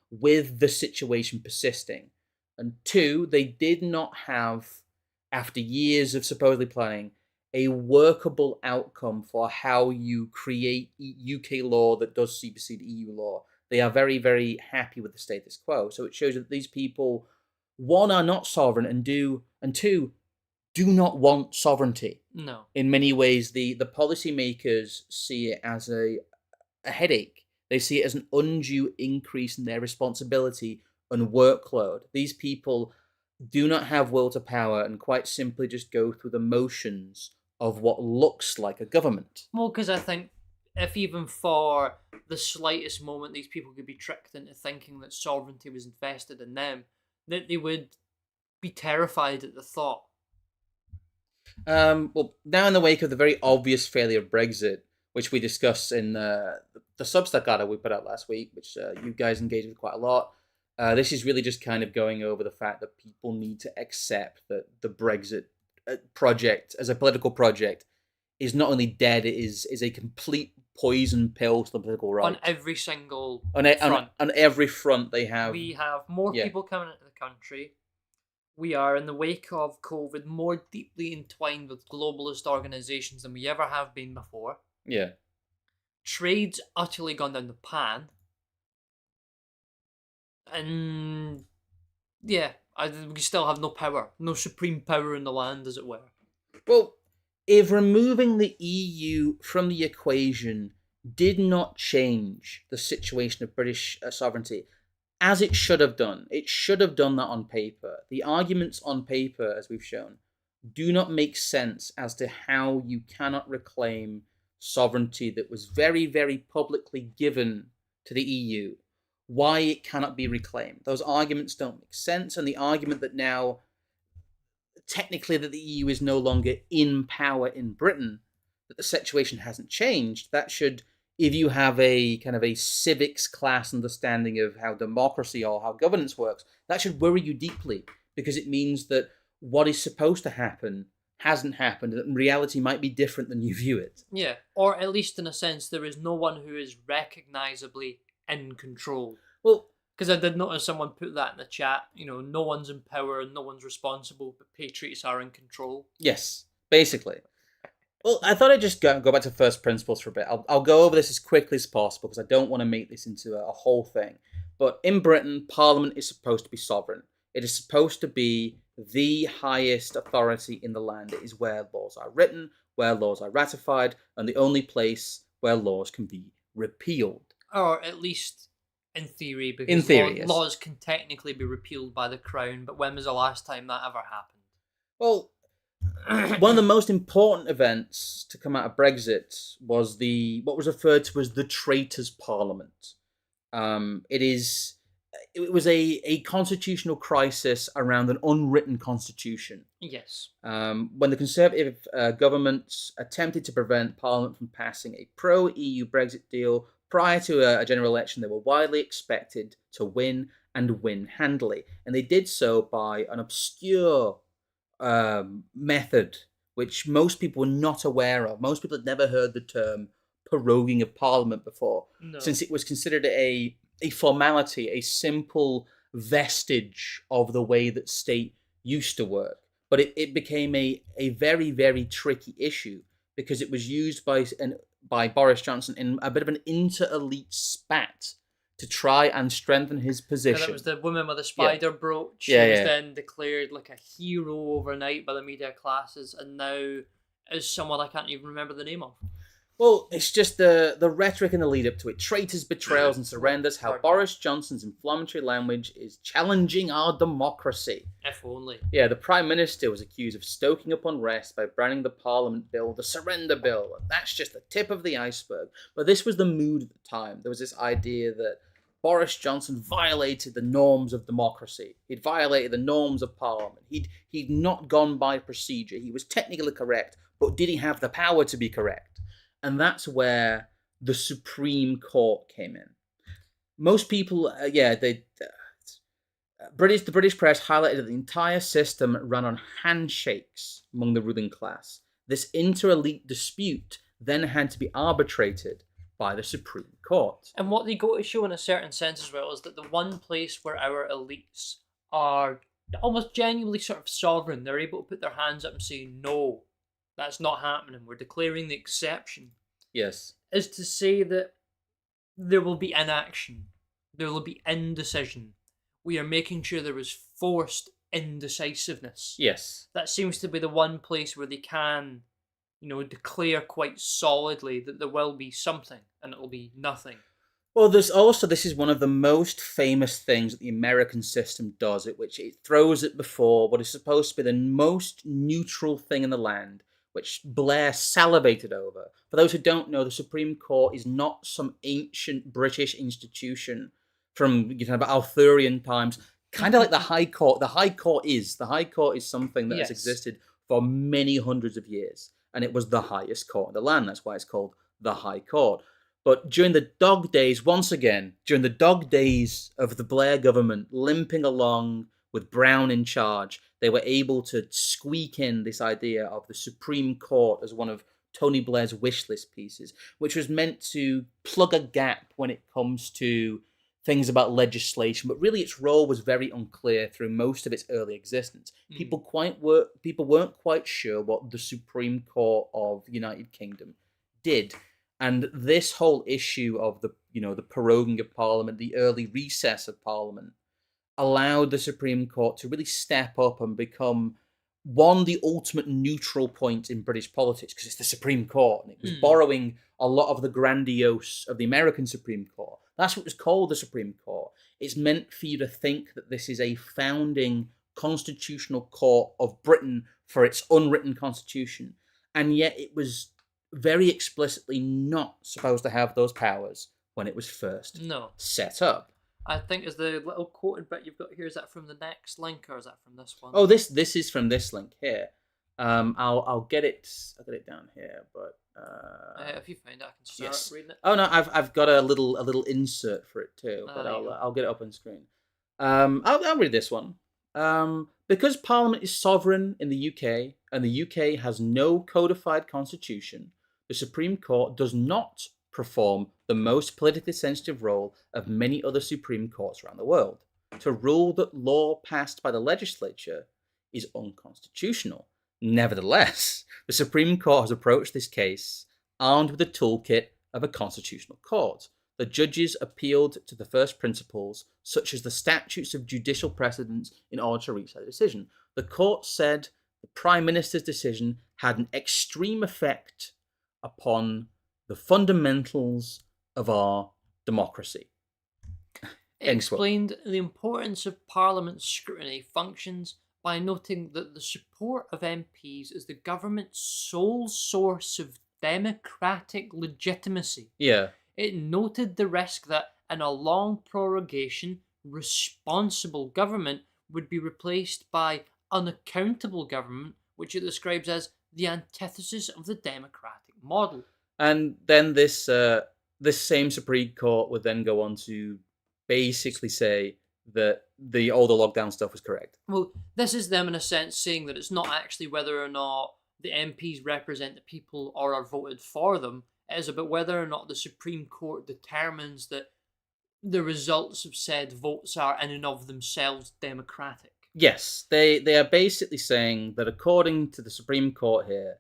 with the situation persisting. And two, they did not have, after years of supposedly planning, a workable outcome for how you create UK law that does supersede EU law. They are very, very happy with the status quo. So it shows that these people, one, are not sovereign, and two, do not want sovereignty. No. In many ways, the policymakers see it as a headache. They see it as an undue increase in their responsibility and workload. These people do not have will to power and quite simply just go through the motions of what looks like a government. Well, because I think if even for the slightest moment these people could be tricked into thinking that sovereignty was invested in them, that they would be terrified at the thought. Well, now in the wake of the very obvious failure of Brexit, which we discussed in the Substack article we put out last week, which you guys engaged with quite a lot, this is really just kind of going over the fact that people need to accept that the Brexit project, as a political project, is not only dead, it is a complete poison pill to the political right. On every single front. On every front they have. We have more people coming into the country. We are, in the wake of COVID, more deeply entwined with globalist organisations than we ever have been before. Yeah. Trade's utterly gone down the pan. And yeah, we still have no power, no supreme power in the land, as it were. Well, if removing the EU from the equation did not change the situation of British sovereignty, as it should have done that on paper. The arguments on paper, as we've shown, do not make sense as to how you cannot reclaim sovereignty that was very, very publicly given to the EU. Why it cannot be reclaimed. Those arguments don't make sense, and the argument that now, technically, that the EU is no longer in power in Britain, that the situation hasn't changed, that should, if you have a kind of a civics class understanding of how democracy or how governance works, that should worry you deeply, because it means that what is supposed to happen hasn't happened, and reality might be different than you view it. Yeah, or at least in a sense, there is no one who is recognisably in control. Well, because I did notice someone put that in the chat, no one's in power and no one's responsible, but patriots are in control. Yes, basically. Well, I thought I'd just go back to first principles for a bit. I'll go over this as quickly as possible because I don't want to make this into a whole thing. But in Britain, Parliament is supposed to be sovereign. It is supposed to be the highest authority in the land. It is where laws are written, where laws are ratified, and the only place where laws can be repealed. Or at least in theory, In because theory, yes. laws can technically be repealed by the Crown, but when was the last time that ever happened? Well, one of the most important events to come out of Brexit was what was referred to as the Traitors Parliament. It was a constitutional crisis around an unwritten constitution. Yes. When the Conservative governments attempted to prevent Parliament from passing a pro-EU Brexit deal prior to a general election, they were widely expected to win and win handily, and they did so by an obscure method which most people were not aware of. Most people had never heard the term proroguing of Parliament before, No. since it was considered a formality, a simple vestige of the way that state used to work. But it became a very, very tricky issue because it was used by Boris Johnson in a bit of an inter-elite spat to try and strengthen his position. Yeah, that was the woman with the spider brooch. Yeah, He was yeah. then declared like a hero overnight by the media classes, and now is someone I can't even remember the name of. Well, it's just the rhetoric in the lead up to it. Traitors, betrayals, and surrenders. How Pardon. Boris Johnson's inflammatory language is challenging our democracy. If only. Yeah, the Prime Minister was accused of stoking up unrest by branding the Parliament Bill the Surrender Bill. And that's just the tip of the iceberg. But this was the mood at the time. There was this idea that Boris Johnson violated the norms of democracy. He'd violated the norms of Parliament. He'd not gone by procedure. He was technically correct, but did he have the power to be correct? And that's where the Supreme Court came in. Most people, the British press highlighted that the entire system ran on handshakes among the ruling class. This inter-elite dispute then had to be arbitrated by the Supreme Court. And what they go to show in a certain sense as well is that the one place where our elites are almost genuinely sort of sovereign, they're able to put their hands up and say, no, that's not happening, we're declaring the exception, Yes. is to say that there will be inaction, there will be indecision. We are making sure there is forced indecisiveness. Yes. That seems to be the one place where they can, declare quite solidly that there will be something and it will be nothing. Well, this is one of the most famous things that the American system does, at which it throws it before what is supposed to be the most neutral thing in the land, which Blair salivated over. For those who don't know, the Supreme Court is not some ancient British institution from Arthurian times, kind of like the High Court. The High Court is something that Yes. has existed for many hundreds of years, and it was the highest court in the land. That's why it's called the High Court. But during the dog days, during the dog days of the Blair government limping along with Brown in charge, they were able to squeak in this idea of the Supreme Court as one of Tony Blair's wish list pieces, which was meant to plug a gap when it comes to things about legislation, but really its role was very unclear through most of its early existence. People weren't quite sure what the Supreme Court of the United Kingdom did. And this whole issue of the proroguing of Parliament, the early recess of Parliament, allowed the Supreme Court to really step up and become the ultimate neutral point in British politics, because it's the Supreme Court, and it was borrowing a lot of the grandiose of the American Supreme Court. That's what was called the Supreme Court. It's meant for you to think that this is a founding constitutional court of Britain for its unwritten constitution, and yet it was very explicitly not supposed to have those powers when it was first set up. I think is the little quoted bit you've got here, is that from the next link or is that from this one? Oh, this is from this link here. I'll get it down here, but if you find it, I can start reading it. Oh no, I've got a little insert for it too, but I'll get it up on screen. I'll read this one. Because Parliament is sovereign in the UK and the UK has no codified constitution, the Supreme Court does not perform the most politically sensitive role of many other Supreme Courts around the world, to rule that law passed by the legislature is unconstitutional. Nevertheless, the Supreme Court has approached this case armed with the toolkit of a constitutional court. The judges appealed to the first principles, such as the statutes of judicial precedence, in order to reach their decision. The court said the Prime Minister's decision had an extreme effect upon the fundamentals of our democracy. It explained the importance of Parliament's scrutiny functions by noting that the support of MPs is the government's sole source of democratic legitimacy. Yeah. It noted the risk that, in a long prorogation, responsible government would be replaced by unaccountable government, which it describes as the antithesis of the democratic model. And then this same Supreme Court would then go on to basically say that all the lockdown stuff was correct. Well, this is them in a sense saying that it's not actually whether or not the MPs represent the people or are voted for them. It is about whether or not the Supreme Court determines that the results of said votes are in and of themselves democratic. Yes, they are basically saying that according to the Supreme Court here,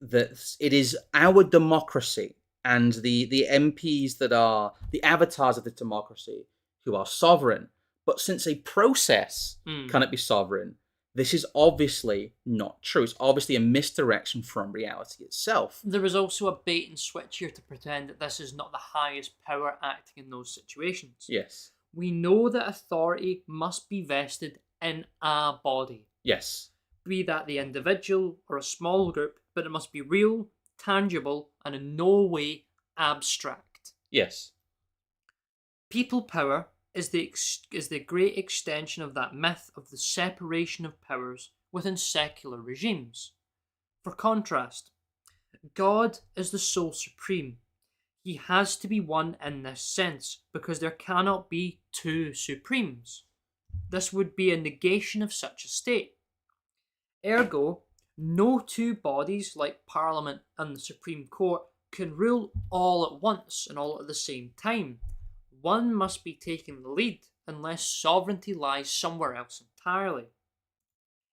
that it is our democracy and the MPs that are the avatars of the democracy who are sovereign. But since a process cannot be sovereign, this is obviously not true. It's obviously a misdirection from reality itself. There is also a bait and switch here to pretend that this is not the highest power acting in those situations. Yes. We know that authority must be vested in a body. Yes. Be that the individual or a small group, but it must be real, tangible, and in no way abstract. Yes. People power is the great extension of that myth of the separation of powers within secular regimes. For contrast, God is the sole supreme. He has to be one in this sense, because there cannot be two supremes. This would be a negation of such a state. Ergo, no two bodies like Parliament and the Supreme Court can rule all at once and all at the same time. One must be taking the lead unless sovereignty lies somewhere else entirely.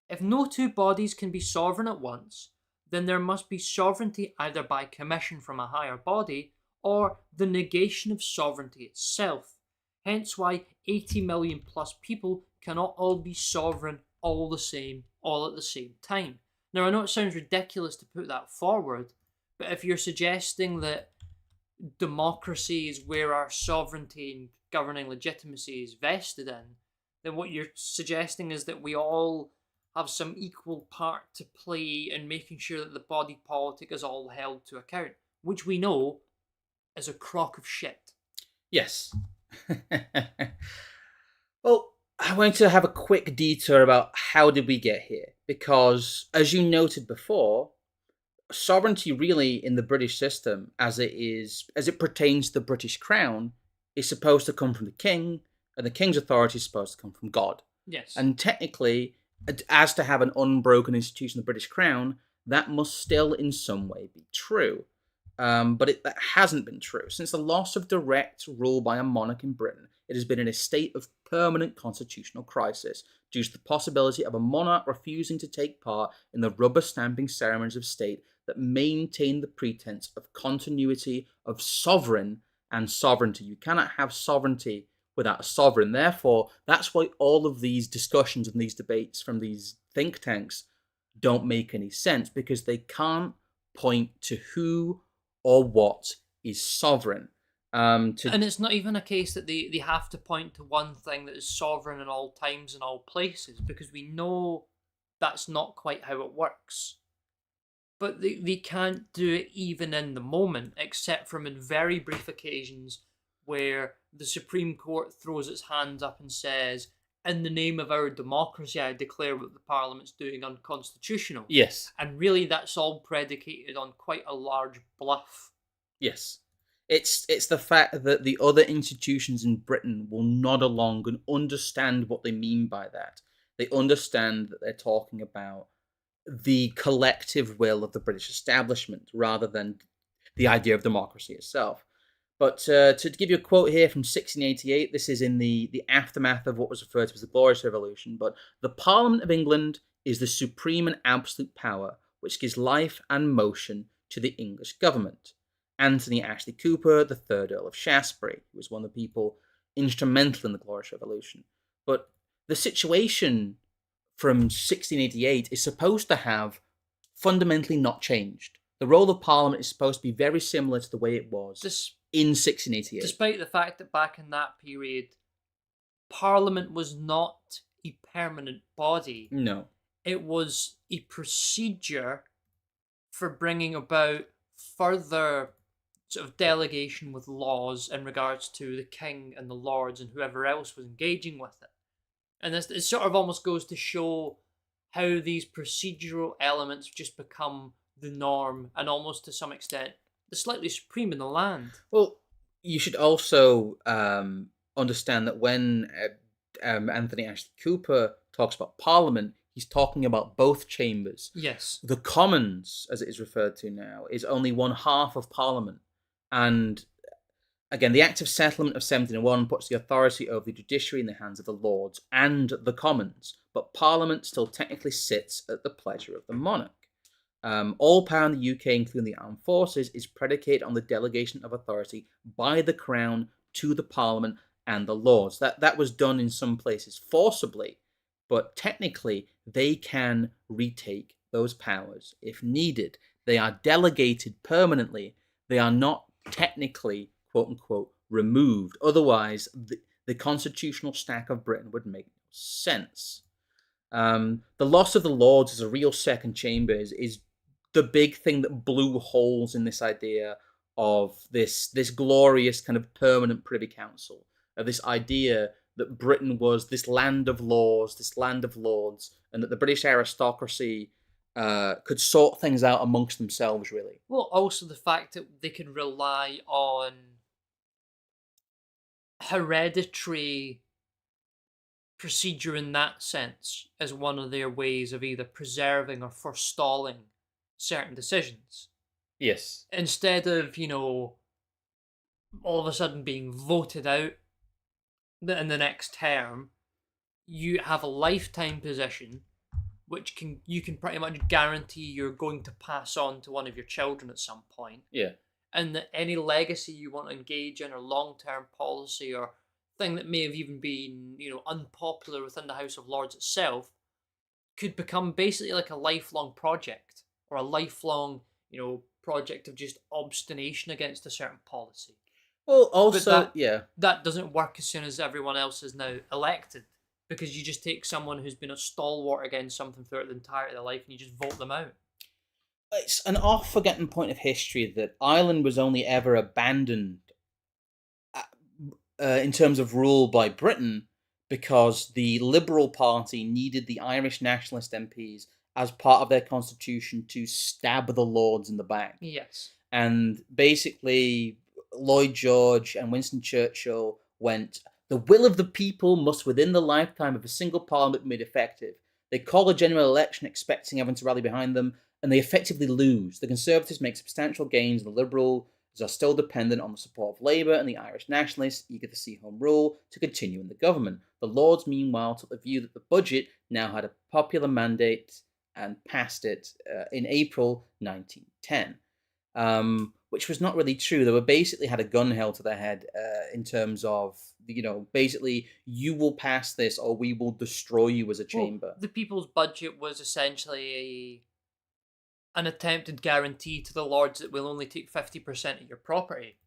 If no two bodies can be sovereign at once, then there must be sovereignty either by commission from a higher body or the negation of sovereignty itself. Hence why 80 million plus people cannot all be sovereign all the same, all at the same time. Now, I know it sounds ridiculous to put that forward, but if you're suggesting that democracy is where our sovereignty and governing legitimacy is vested in, then what you're suggesting is that we all have some equal part to play in making sure that the body politic is all held to account, which we know is a crock of shit. Yes. Well, I want to have a quick detour about how did we get here, because as you noted before, sovereignty really in the British system, as it pertains to the British Crown, is supposed to come from the king, and the king's authority is supposed to come from God. Yes. And technically, as to have an unbroken institution, the British Crown, that must still in some way be true. But that hasn't been true. Since the loss of direct rule by a monarch in Britain, it has been in a state of permanent constitutional crisis due to the possibility of a monarch refusing to take part in the rubber stamping ceremonies of state that maintain the pretense of continuity of sovereign and sovereignty. You cannot have sovereignty without a sovereign. Therefore, that's why all of these discussions and these debates from these think tanks don't make any sense, because they can't point to who or what is sovereign. And it's not even a case that they have to point to one thing that is sovereign in all times and all places, because we know that's not quite how it works. But they can't do it even in the moment, except from in very brief occasions where the Supreme Court throws its hands up and says, in the name of our democracy, I declare what the Parliament's doing unconstitutional. Yes. And really that's all predicated on quite a large bluff. Yes. It's the fact that the other institutions in Britain will nod along and understand what they mean by that. They understand that they're talking about the collective will of the British establishment rather than the idea of democracy itself. But to give you a quote here from 1688, this is in the aftermath of what was referred to as the Glorious Revolution, but the Parliament of England is the supreme and absolute power which gives life and motion to the English government. Anthony Ashley Cooper, the third Earl of Shaftesbury, who was one of the people instrumental in the Glorious Revolution. But the situation from 1688 is supposed to have fundamentally not changed. The role of Parliament is supposed to be very similar to the way it was in 1688. Despite the fact that back in that period, Parliament was not a permanent body. No. It was a procedure for bringing about further sort of delegation with laws in regards to the king and the lords and whoever else was engaging with it. And this, it sort of almost goes to show how these procedural elements just become the norm and almost to some extent the slightly supreme in the land. Well, you should also understand that when Anthony Ashley Cooper talks about Parliament, he's talking about both chambers. Yes. The Commons, as it is referred to now, is only one half of Parliament. And again, the Act of Settlement of 1701 puts the authority over the judiciary in the hands of the Lords and the Commons, but Parliament still technically sits at the pleasure of the monarch. All power in the UK, including the armed forces, is predicated on the delegation of authority by the Crown to the Parliament and the Lords. That was done in some places forcibly, but technically they can retake those powers if needed. They are delegated permanently. They are not technically, quote unquote, removed. Otherwise, the constitutional stack of Britain would make no sense. The loss of the Lords as a real second chamber is the big thing that blew holes in this idea of this glorious kind of permanent Privy Council, of this idea that Britain was this land of laws, this land of lords, and that the British aristocracy could sort things out amongst themselves, really. Well, also the fact that they could rely on hereditary procedure in that sense as one of their ways of either preserving or forestalling certain decisions. Yes. Instead of, all of a sudden being voted out in the next term, you have a lifetime position which you can pretty much guarantee you're going to pass on to one of your children at some point. Yeah. And that any legacy you want to engage in or long-term policy or thing that may have even been, unpopular within the House of Lords itself could become basically like a lifelong project or a lifelong, project of just obstination against a certain policy. Well, also, that doesn't work as soon as everyone else is now elected, because you just take someone who's been a stalwart against something throughout the entirety of their life and you just vote them out. It's an off-forgotten point of history that Ireland was only ever abandoned in terms of rule by Britain because the Liberal Party needed the Irish nationalist MPs as part of their constitution to stab the Lords in the back. Yes. And basically, Lloyd George and Winston Churchill went, the will of the people must within the lifetime of a single parliament be made effective. They call a general election expecting everyone to rally behind them, and they effectively lose. The Conservatives make substantial gains, and the Liberals are still dependent on the support of Labour and the Irish nationalists, eager to see Home Rule, to continue in the government. The Lords, meanwhile, took the view that the budget now had a popular mandate and passed it in April 1910. Which was not really true. They were basically had a gun held to their head in terms of, basically, you will pass this or we will destroy you as a chamber. Well, the people's budget was essentially an attempted guarantee to the Lords that we'll only take 50% of your property.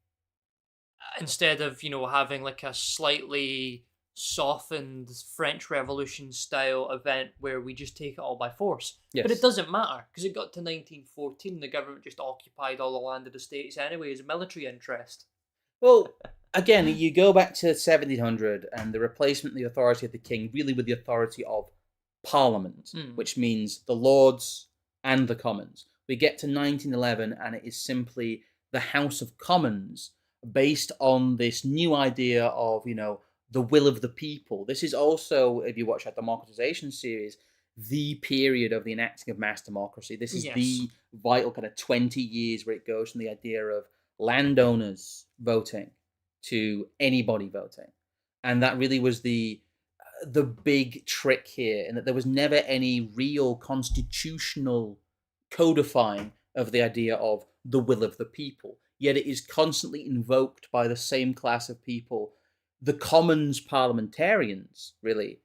Instead of, having like a slightly softened French Revolution style event where we just take it all by force. Yes. But it doesn't matter, because it got to 1914, the government just occupied all the landed estates anyway as a military interest. Well, again, you go back to 1700 and the replacement of the authority of the king really with the authority of Parliament, which means the Lords and the Commons. We get to 1911 and it is simply the House of Commons based on this new idea of, the will of the people. This is also, if you watch our democratization series, the period of the enacting of mass democracy. This is the vital kind of 20 years where it goes from the idea of landowners voting to anybody voting. And that really was the big trick here, in that there was never any real constitutional codifying of the idea of the will of the people. yet it is constantly invoked by the same class of people, the Commons parliamentarians, really,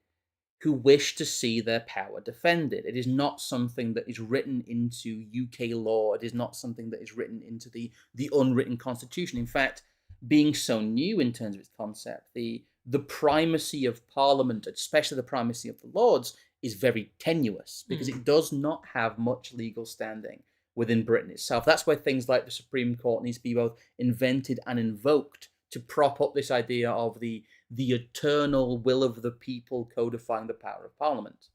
who wish to see their power defended. It is not something that is written into UK law. It is not something that is written into the unwritten constitution. In fact, being so new in terms of its concept, the primacy of Parliament, especially the primacy of the Lords, is very tenuous because it does not have much legal standing within Britain itself. That's why things like the Supreme Court needs to be both invented and invoked to prop up this idea of the eternal will of the people codifying the power of Parliament.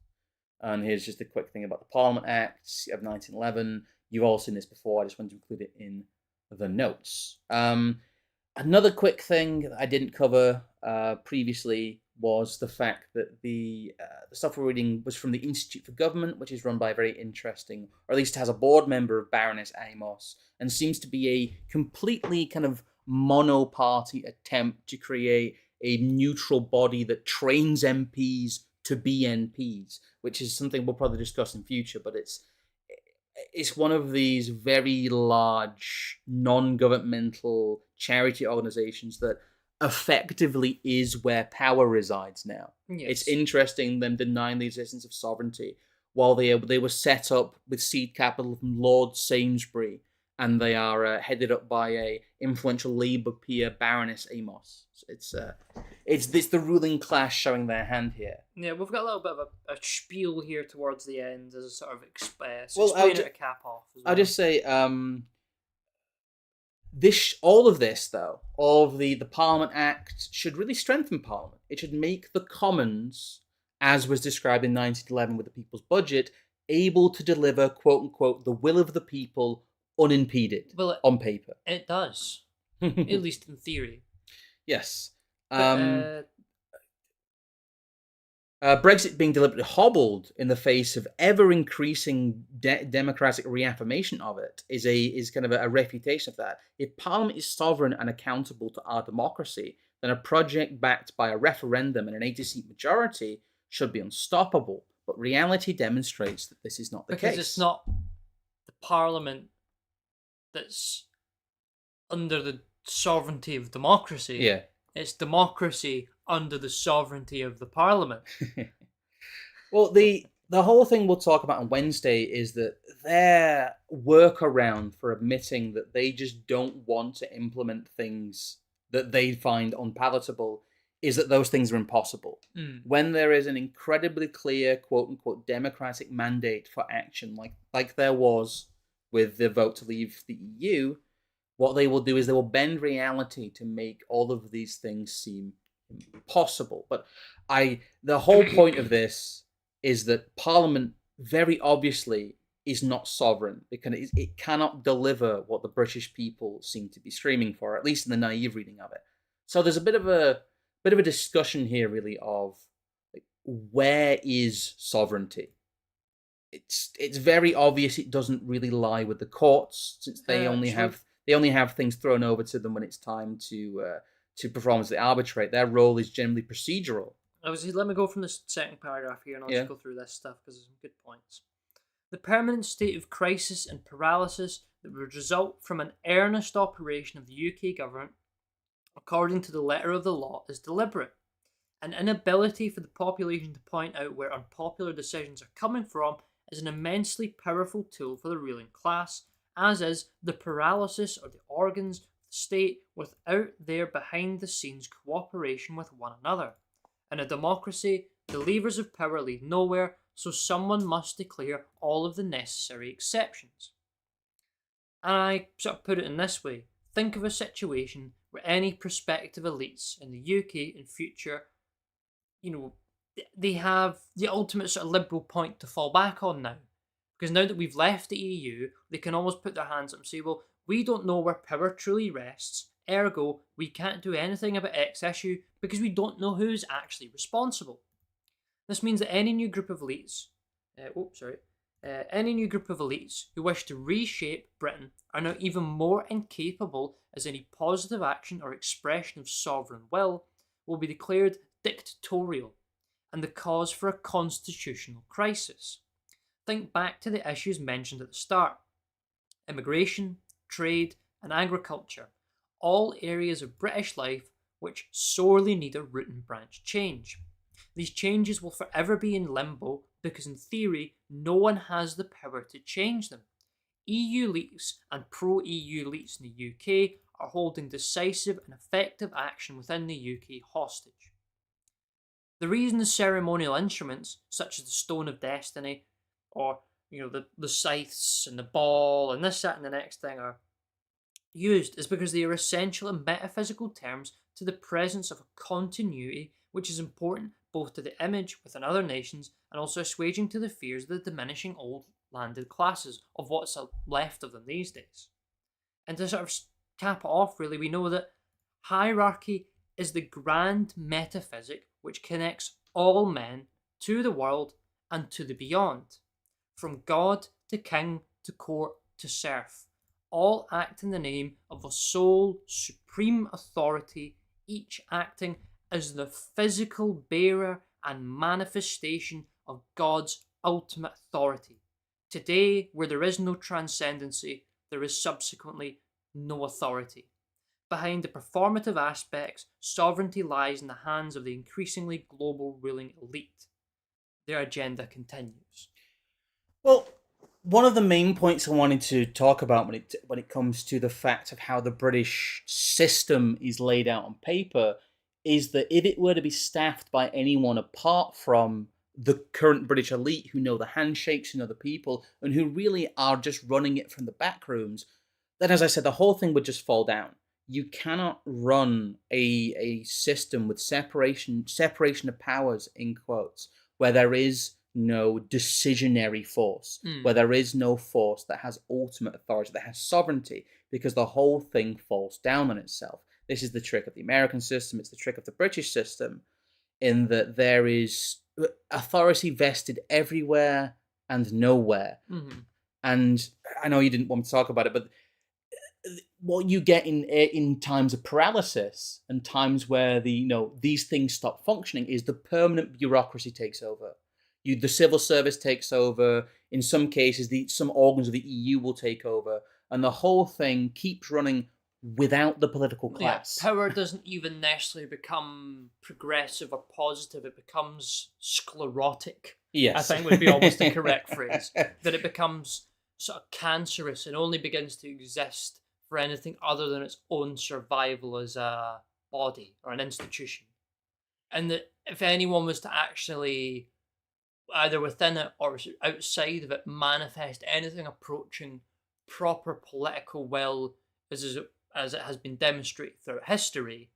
And here's just a quick thing about the Parliament Act of 1911. You've all seen this before. I just wanted to include it in the notes. Another quick thing that I didn't cover previously was the fact that the stuff we're reading was from the Institute for Government, which is run by a very interesting, or at least has a board member of Baroness Amos, and seems to be a completely kind of mono-party attempt to create a neutral body that trains MPs to be MPs, which is something we'll probably discuss in future, but it's one of these very large non-governmental charity organizations that effectively is where power resides now. Yes. It's interesting them denying the existence of sovereignty while they were set up with seed capital from Lord Sainsbury, and they are headed up by a influential Labour peer, Baroness Amos. It's the ruling class showing their hand here. Yeah, we've got a little bit of a spiel here towards the end as a sort of express. Well, Explain it to cap off. As well. I'll just say, all of this, though, all of the Parliament Act should really strengthen Parliament. It should make the Commons, as was described in 1911 with the People's Budget, able to deliver, quote unquote, the will of the people unimpeded on paper. It does, at least in theory. Yes. Brexit being deliberately hobbled in the face of ever-increasing democratic reaffirmation of it is kind of a refutation of that. If Parliament is sovereign and accountable to our democracy, then a project backed by a referendum and an 80-seat majority should be unstoppable. But reality demonstrates that this is not the case. Because it's not the Parliament that's under the sovereignty of democracy. Yeah. It's democracy under the sovereignty of the Parliament. Well, the whole thing we'll talk about on Wednesday is that their workaround for admitting that they just don't want to implement things that they find unpalatable is that those things are impossible. When there is an incredibly clear, quote-unquote, democratic mandate for action, like there was with the vote to leave the EU, what they will do is they will bend reality to make all of these things seem impossible. But the whole point of this is that Parliament very obviously is not sovereign because it cannot deliver what the British people seem to be screaming for, at least in the naive reading of it. So there's a bit of a discussion here, really, of where is sovereignty. It's very obvious it doesn't really lie with the courts, since they only have things thrown over to them when it's time to perform as they arbitrate. Their role is generally procedural. Let me go from the second paragraph here, and I'll just go through this stuff because there's some good points. The permanent state of crisis and paralysis that would result from an earnest operation of the UK government, according to the letter of the law, is deliberate. An inability for the population to point out where unpopular decisions are coming from is an immensely powerful tool for the ruling class, as is the paralysis of the organs of the state without their behind-the-scenes cooperation with one another. In a democracy, the levers of power lead nowhere, so someone must declare all of the necessary exceptions. And I sort of put it in this way. Think of a situation where any prospective elites in the UK in future, they have the ultimate sort of liberal point to fall back on now. Because now that we've left the EU, they can almost put their hands up and say, well, we don't know where power truly rests, ergo, we can't do anything about X issue because we don't know who's actually responsible. This means that any new group of elites, who wish to reshape Britain are now even more incapable, as any positive action or expression of sovereign will be declared dictatorial and the cause for a constitutional crisis. Think back to the issues mentioned at the start: immigration, trade, and agriculture, all areas of British life which sorely need a root and branch change. These changes will forever be in limbo because, in theory, no one has the power to change them. EU elites and pro EU elites in the UK are holding decisive and effective action within the UK hostage. The reason the ceremonial instruments, such as the Stone of Destiny, or the scythes and the ball and this, that, and the next thing are used is because they are essential in metaphysical terms to the presence of a continuity which is important both to the image within other nations and also assuaging to the fears of the diminishing old landed classes of what's left of them these days. And to sort of cap it off, really, we know that hierarchy is the grand metaphysic which connects all men to the world and to the beyond, from God to king to court to serf, all act in the name of a sole supreme authority, each acting as the physical bearer and manifestation of God's ultimate authority. Today, where there is no transcendency, there is subsequently no authority. Behind the performative aspects, sovereignty lies in the hands of the increasingly global ruling elite. Their agenda continues. Well, one of the main points I wanted to talk about when it comes to the fact of how the British system is laid out on paper is that if it were to be staffed by anyone apart from the current British elite who know the handshakes, who know the people, and who really are just running it from the back rooms, then, as I said, the whole thing would just fall down. You cannot run a system with separation of powers, in quotes, where there is no decisionary force, where there is no force that has ultimate authority, that has sovereignty, because the whole thing falls down on itself. This is the trick of the American system, it's the trick of the British system, in that there is authority vested everywhere and nowhere. Mm-hmm. And I know you didn't want to talk about it, but what you get in times of paralysis and times where these things stop functioning is the permanent bureaucracy takes over. The civil service takes over. In some cases, some organs of the EU will take over, and the whole thing keeps running without the political class. Yeah, power doesn't even necessarily become progressive or positive. It becomes sclerotic. Yes. I think would be almost the correct phrase. That it becomes sort of cancerous and only begins to exist for anything other than its own survival as a body or an institution. And that if anyone was to actually, either within it or outside of it, manifest anything approaching proper political will as it has been demonstrated throughout history,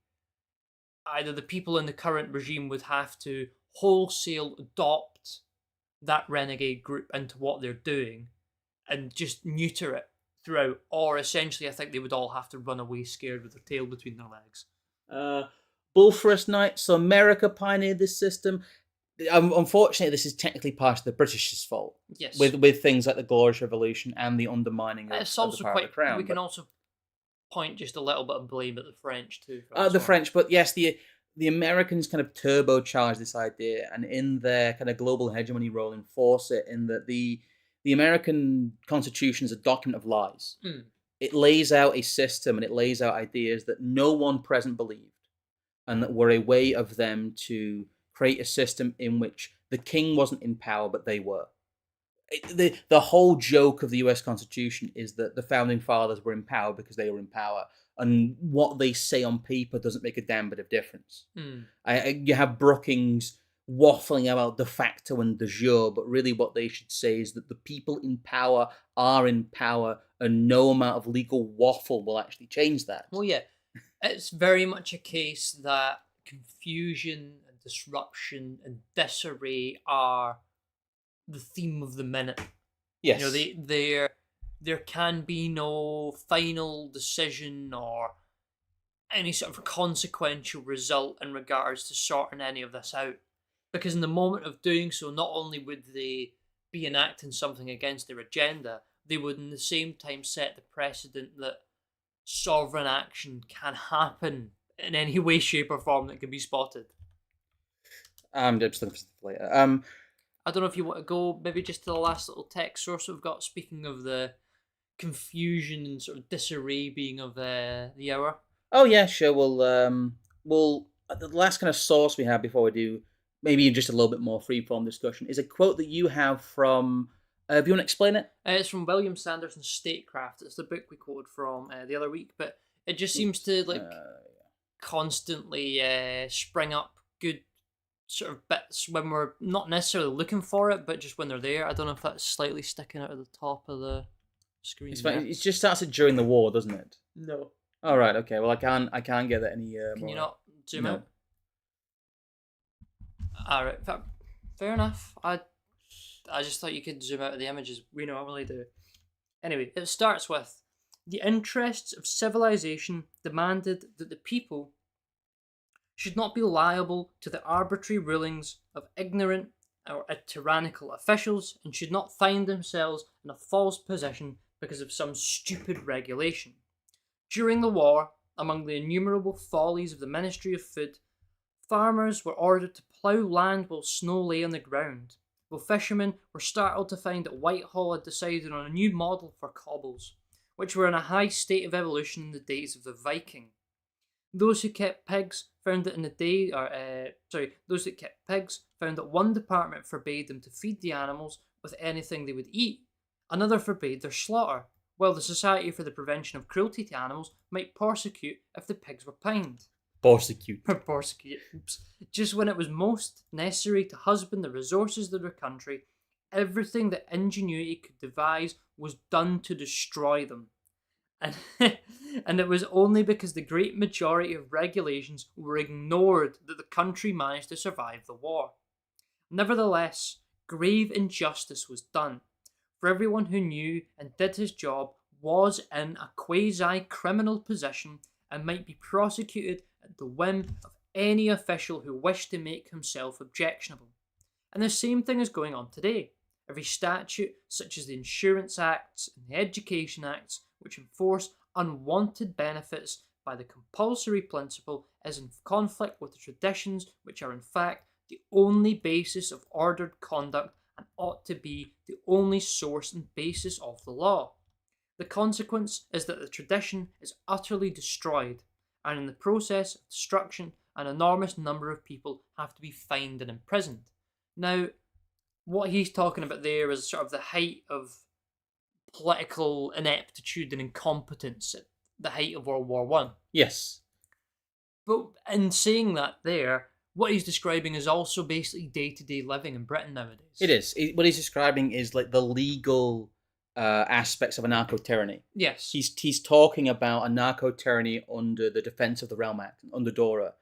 either the people in the current regime would have to wholesale adopt that renegade group into what they're doing and just neuter it throughout, or essentially I think they would all have to run away scared with their tail between their legs. Bull for us night. So America pioneered this system. Unfortunately, this is technically part of the British's fault. Yes. With things like the Glorious Revolution and the undermining of, it's of also the power quite. of the crown. We can also point just a little bit of blame at the French too. The French, but yes, the Americans kind of turbocharged this idea, and in their kind of global hegemony role, enforce it. In that the American Constitution is a document of lies. It lays out a system and it lays out ideas that no one present believed, and that were a way of them to create a system in which the king wasn't in power, but they were. The whole joke of the US Constitution is that the founding fathers were in power because they were in power, and what they say on paper doesn't make a damn bit of difference. You have Brookings waffling about de facto and de jure, but really what they should say is that the people in power are in power, and no amount of legal waffle will actually change that. Well, yeah, it's very much a case that confusion and disruption and disarray are the theme of the minute. Yes. There can be no final decision or any sort of consequential result in regards to sorting any of this out. Because in the moment of doing so, not only would they be enacting something against their agenda, they would in the same time set the precedent that sovereign action can happen in any way, shape, or form that can be spotted. Just later. I don't know if you want to go maybe just to the last little text source we've got. Speaking of the confusion and sort of disarray being of the hour. Oh yeah, sure. We'll the last kind of source we have before we do maybe just a little bit more free-form discussion is a quote that you have from. Do you want to explain it? It's from William Sanderson's Statecraft. It's the book we quoted from the other week, but it just seems to like constantly spring up good sort of bits when we're not necessarily looking for it, but just when they're there. I don't know if that's slightly sticking out of the top of the screen. It's fine. It just started during the war, doesn't it? No. All right. Okay. Well, I can't get that any. Can you more. not zoom No. out? All right. Fair enough. I just thought you could zoom out of the images. We normally do. Anyway, it starts with the interests of civilization demanded that the people should not be liable to the arbitrary rulings of ignorant or tyrannical officials and should not find themselves in a false position because of some stupid regulation. During the war, among the innumerable follies of the Ministry of Food, farmers were ordered to plough land while snow lay on the ground, while fishermen were startled to find that Whitehall had decided on a new model for cobbles, which were in a high state of evolution in the days of the Viking. Those who kept pigs found that those that kept pigs found that one department forbade them to feed the animals with anything they would eat, another forbade their slaughter, while the Society for the Prevention of Cruelty to Animals might prosecute if the pigs were pined. Prosecute. Oops. Just when it was most necessary to husband the resources of their country, everything that ingenuity could devise was done to destroy them. And it was only because the great majority of regulations were ignored that the country managed to survive the war. Nevertheless, grave injustice was done, for everyone who knew and did his job was in a quasi-criminal position and might be prosecuted at the whim of any official who wished to make himself objectionable. And the same thing is going on today. Every statute, such as the Insurance Acts and the Education Acts, which enforce unwanted benefits by the compulsory principle, is in conflict with the traditions which are in fact the only basis of ordered conduct and ought to be the only source and basis of the law. The consequence is that the tradition is utterly destroyed, and in the process of destruction, an enormous number of people have to be fined and imprisoned. Now, what he's talking about there is sort of the height of political ineptitude and incompetence at the height of World War One. Yes. But in saying that there, what he's describing is also basically day-to-day living in Britain nowadays. It is. What he's describing is like the legal aspects of anarcho-tyranny. Yes. He's talking about anarcho-tyranny under the Defence of the Realm Act, under DORA,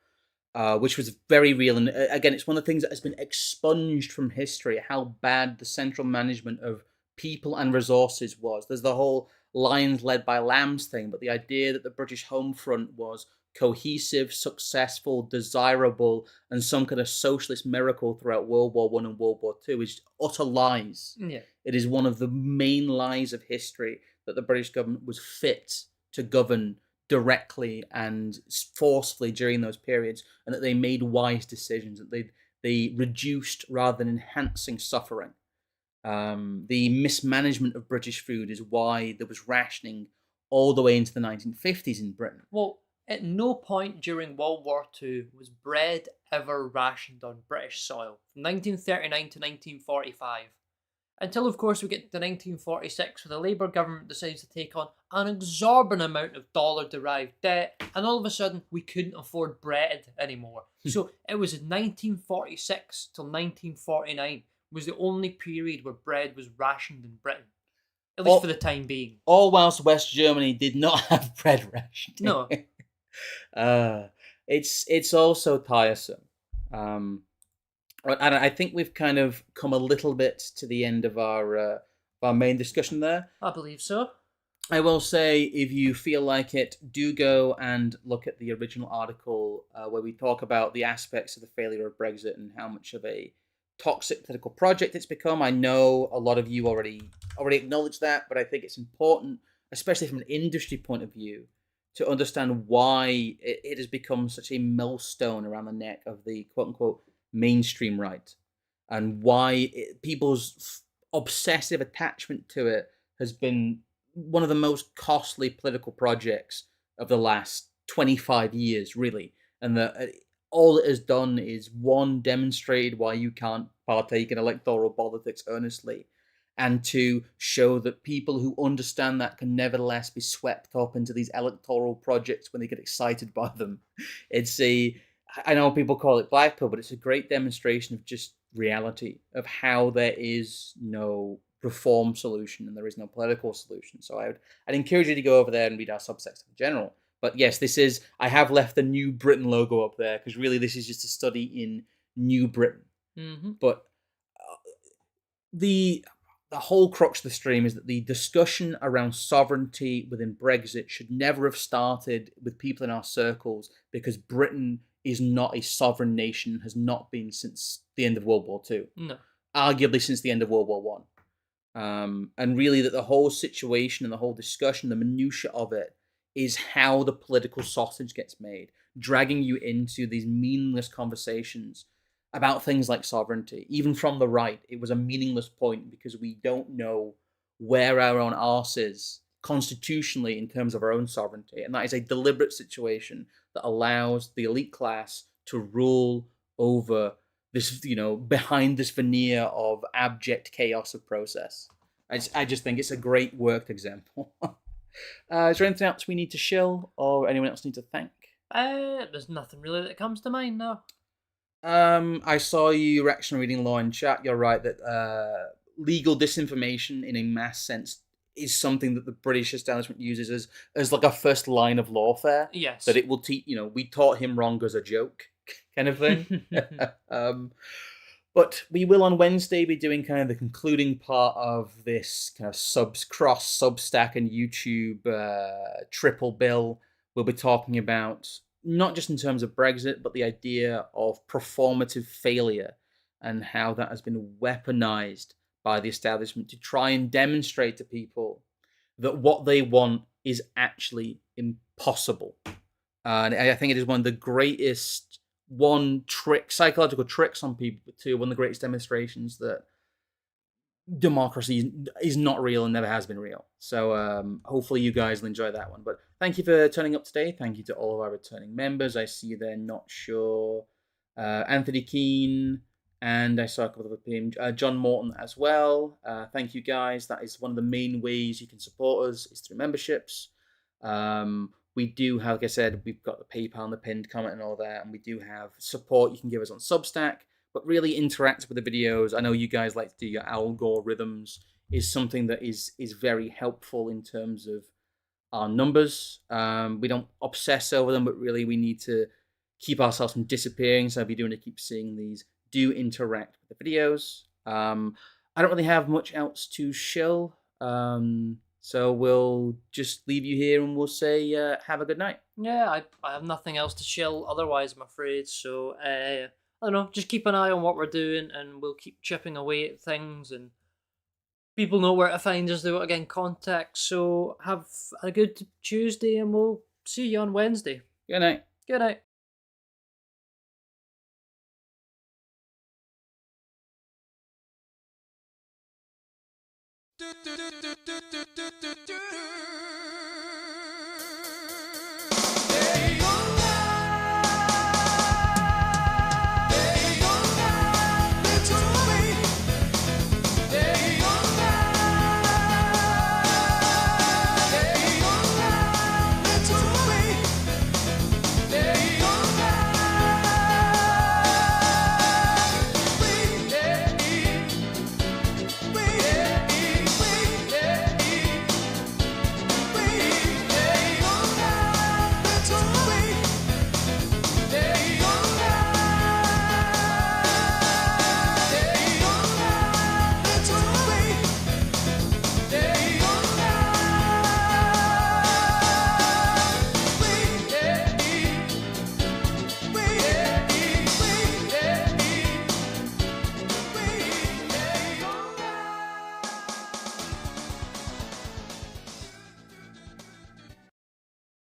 which was very real. And again, it's one of the things that has been expunged from history, how bad the central management of people and resources was. There's the whole lions led by lambs thing, but the idea that the British home front was cohesive, successful, desirable, and some kind of socialist miracle throughout World War One and World War Two is utter lies. Yeah. It is one of the main lies of history that the British government was fit to govern directly and forcefully during those periods, and that they made wise decisions, that they reduced rather than enhancing suffering. The mismanagement of British food is why there was rationing all the way into the 1950s in Britain. Well, at no point during World War II was bread ever rationed on British soil, from 1939 to 1945. Until, of course, we get to 1946, where the Labour government decides to take on an exorbitant amount of dollar-derived debt, and all of a sudden, we couldn't afford bread anymore. So it was 1946 till 1949 was the only period where bread was rationed in Britain, at least for the time being. All whilst West Germany did not have bread rationing. No. It's also tiresome. And I think we've kind of come a little bit to the end of our main discussion there. I believe so. I will say, if you feel like it, do go and look at the original article where we talk about the aspects of the failure of Brexit and how much of a toxic political project it's become. I know a lot of you already acknowledge that, but I think it's important, especially from an industry point of view, to understand why it has become such a millstone around the neck of the quote-unquote mainstream right, and why people's obsessive attachment to it has been one of the most costly political projects of the last 25 years, really. And that all it has done is, one, demonstrated why you can't partake in electoral politics earnestly, and two, show that people who understand that can nevertheless be swept up into these electoral projects when they get excited by them. It's a, I know people call it black pill, but it's a great demonstration of just reality of how there is no reform solution and there is no political solution. So I'd encourage you to go over there and read our subtext in general. But yes, this is, I have left the New Britain logo up there because really this is just a study in New Britain. Mm-hmm. But the whole crux of the stream is that the discussion around sovereignty within Brexit should never have started with people in our circles, because Britain is not a sovereign nation, has not been since the end of World War II. No. Arguably since the end of World War One. And really that the whole situation and the whole discussion, the minutiae of it, is how the political sausage gets made, dragging you into these meaningless conversations about things like sovereignty. Even from the right, it was a meaningless point because we don't know where our own arse is constitutionally in terms of our own sovereignty. And that is a deliberate situation that allows the elite class to rule over this, behind this veneer of abject chaos of process. I just think it's a great worked example. Is there anything else we need to shill or anyone else need to thank? There's nothing really that comes to mind now. I saw you actually reading law in chat. You're right that legal disinformation in a mass sense is something that the British establishment uses as like a first line of lawfare. Yes. That it will teach, we taught him wrong as a joke kind of thing. But we will on Wednesday be doing kind of the concluding part of this kind of cross Substack and YouTube triple bill. We'll be talking about not just in terms of Brexit, but the idea of performative failure and how that has been weaponized by the establishment to try and demonstrate to people that what they want is actually impossible. And I think it is one of the greatest psychological tricks on people, but two, one of the greatest demonstrations that democracy is not real and never has been real. So hopefully you guys will enjoy that one. But thank you for turning up today. Thank you to all of our returning members. I see they're not sure. Anthony Keane, and I saw a couple of other John Morton as well. Thank you guys. That is one of the main ways you can support us, is through memberships. We do have, like I said, we've got the PayPal and the pinned comment and all that, and we do have support you can give us on Substack, but really interact with the videos. I know you guys like to do your algorithms, is something that is very helpful in terms of our numbers. We don't obsess over them, but really we need to keep ourselves from disappearing. So if you do want to keep seeing these, do interact with the videos. I don't really have much else to shill. So we'll just leave you here and we'll say have a good night. Yeah, I have nothing else to shill otherwise, I'm afraid. So, I don't know, just keep an eye on what we're doing and we'll keep chipping away at things, and people know where to find us, they want to get in contact. So have a good Tuesday and we'll see you on Wednesday. Good night. Good night.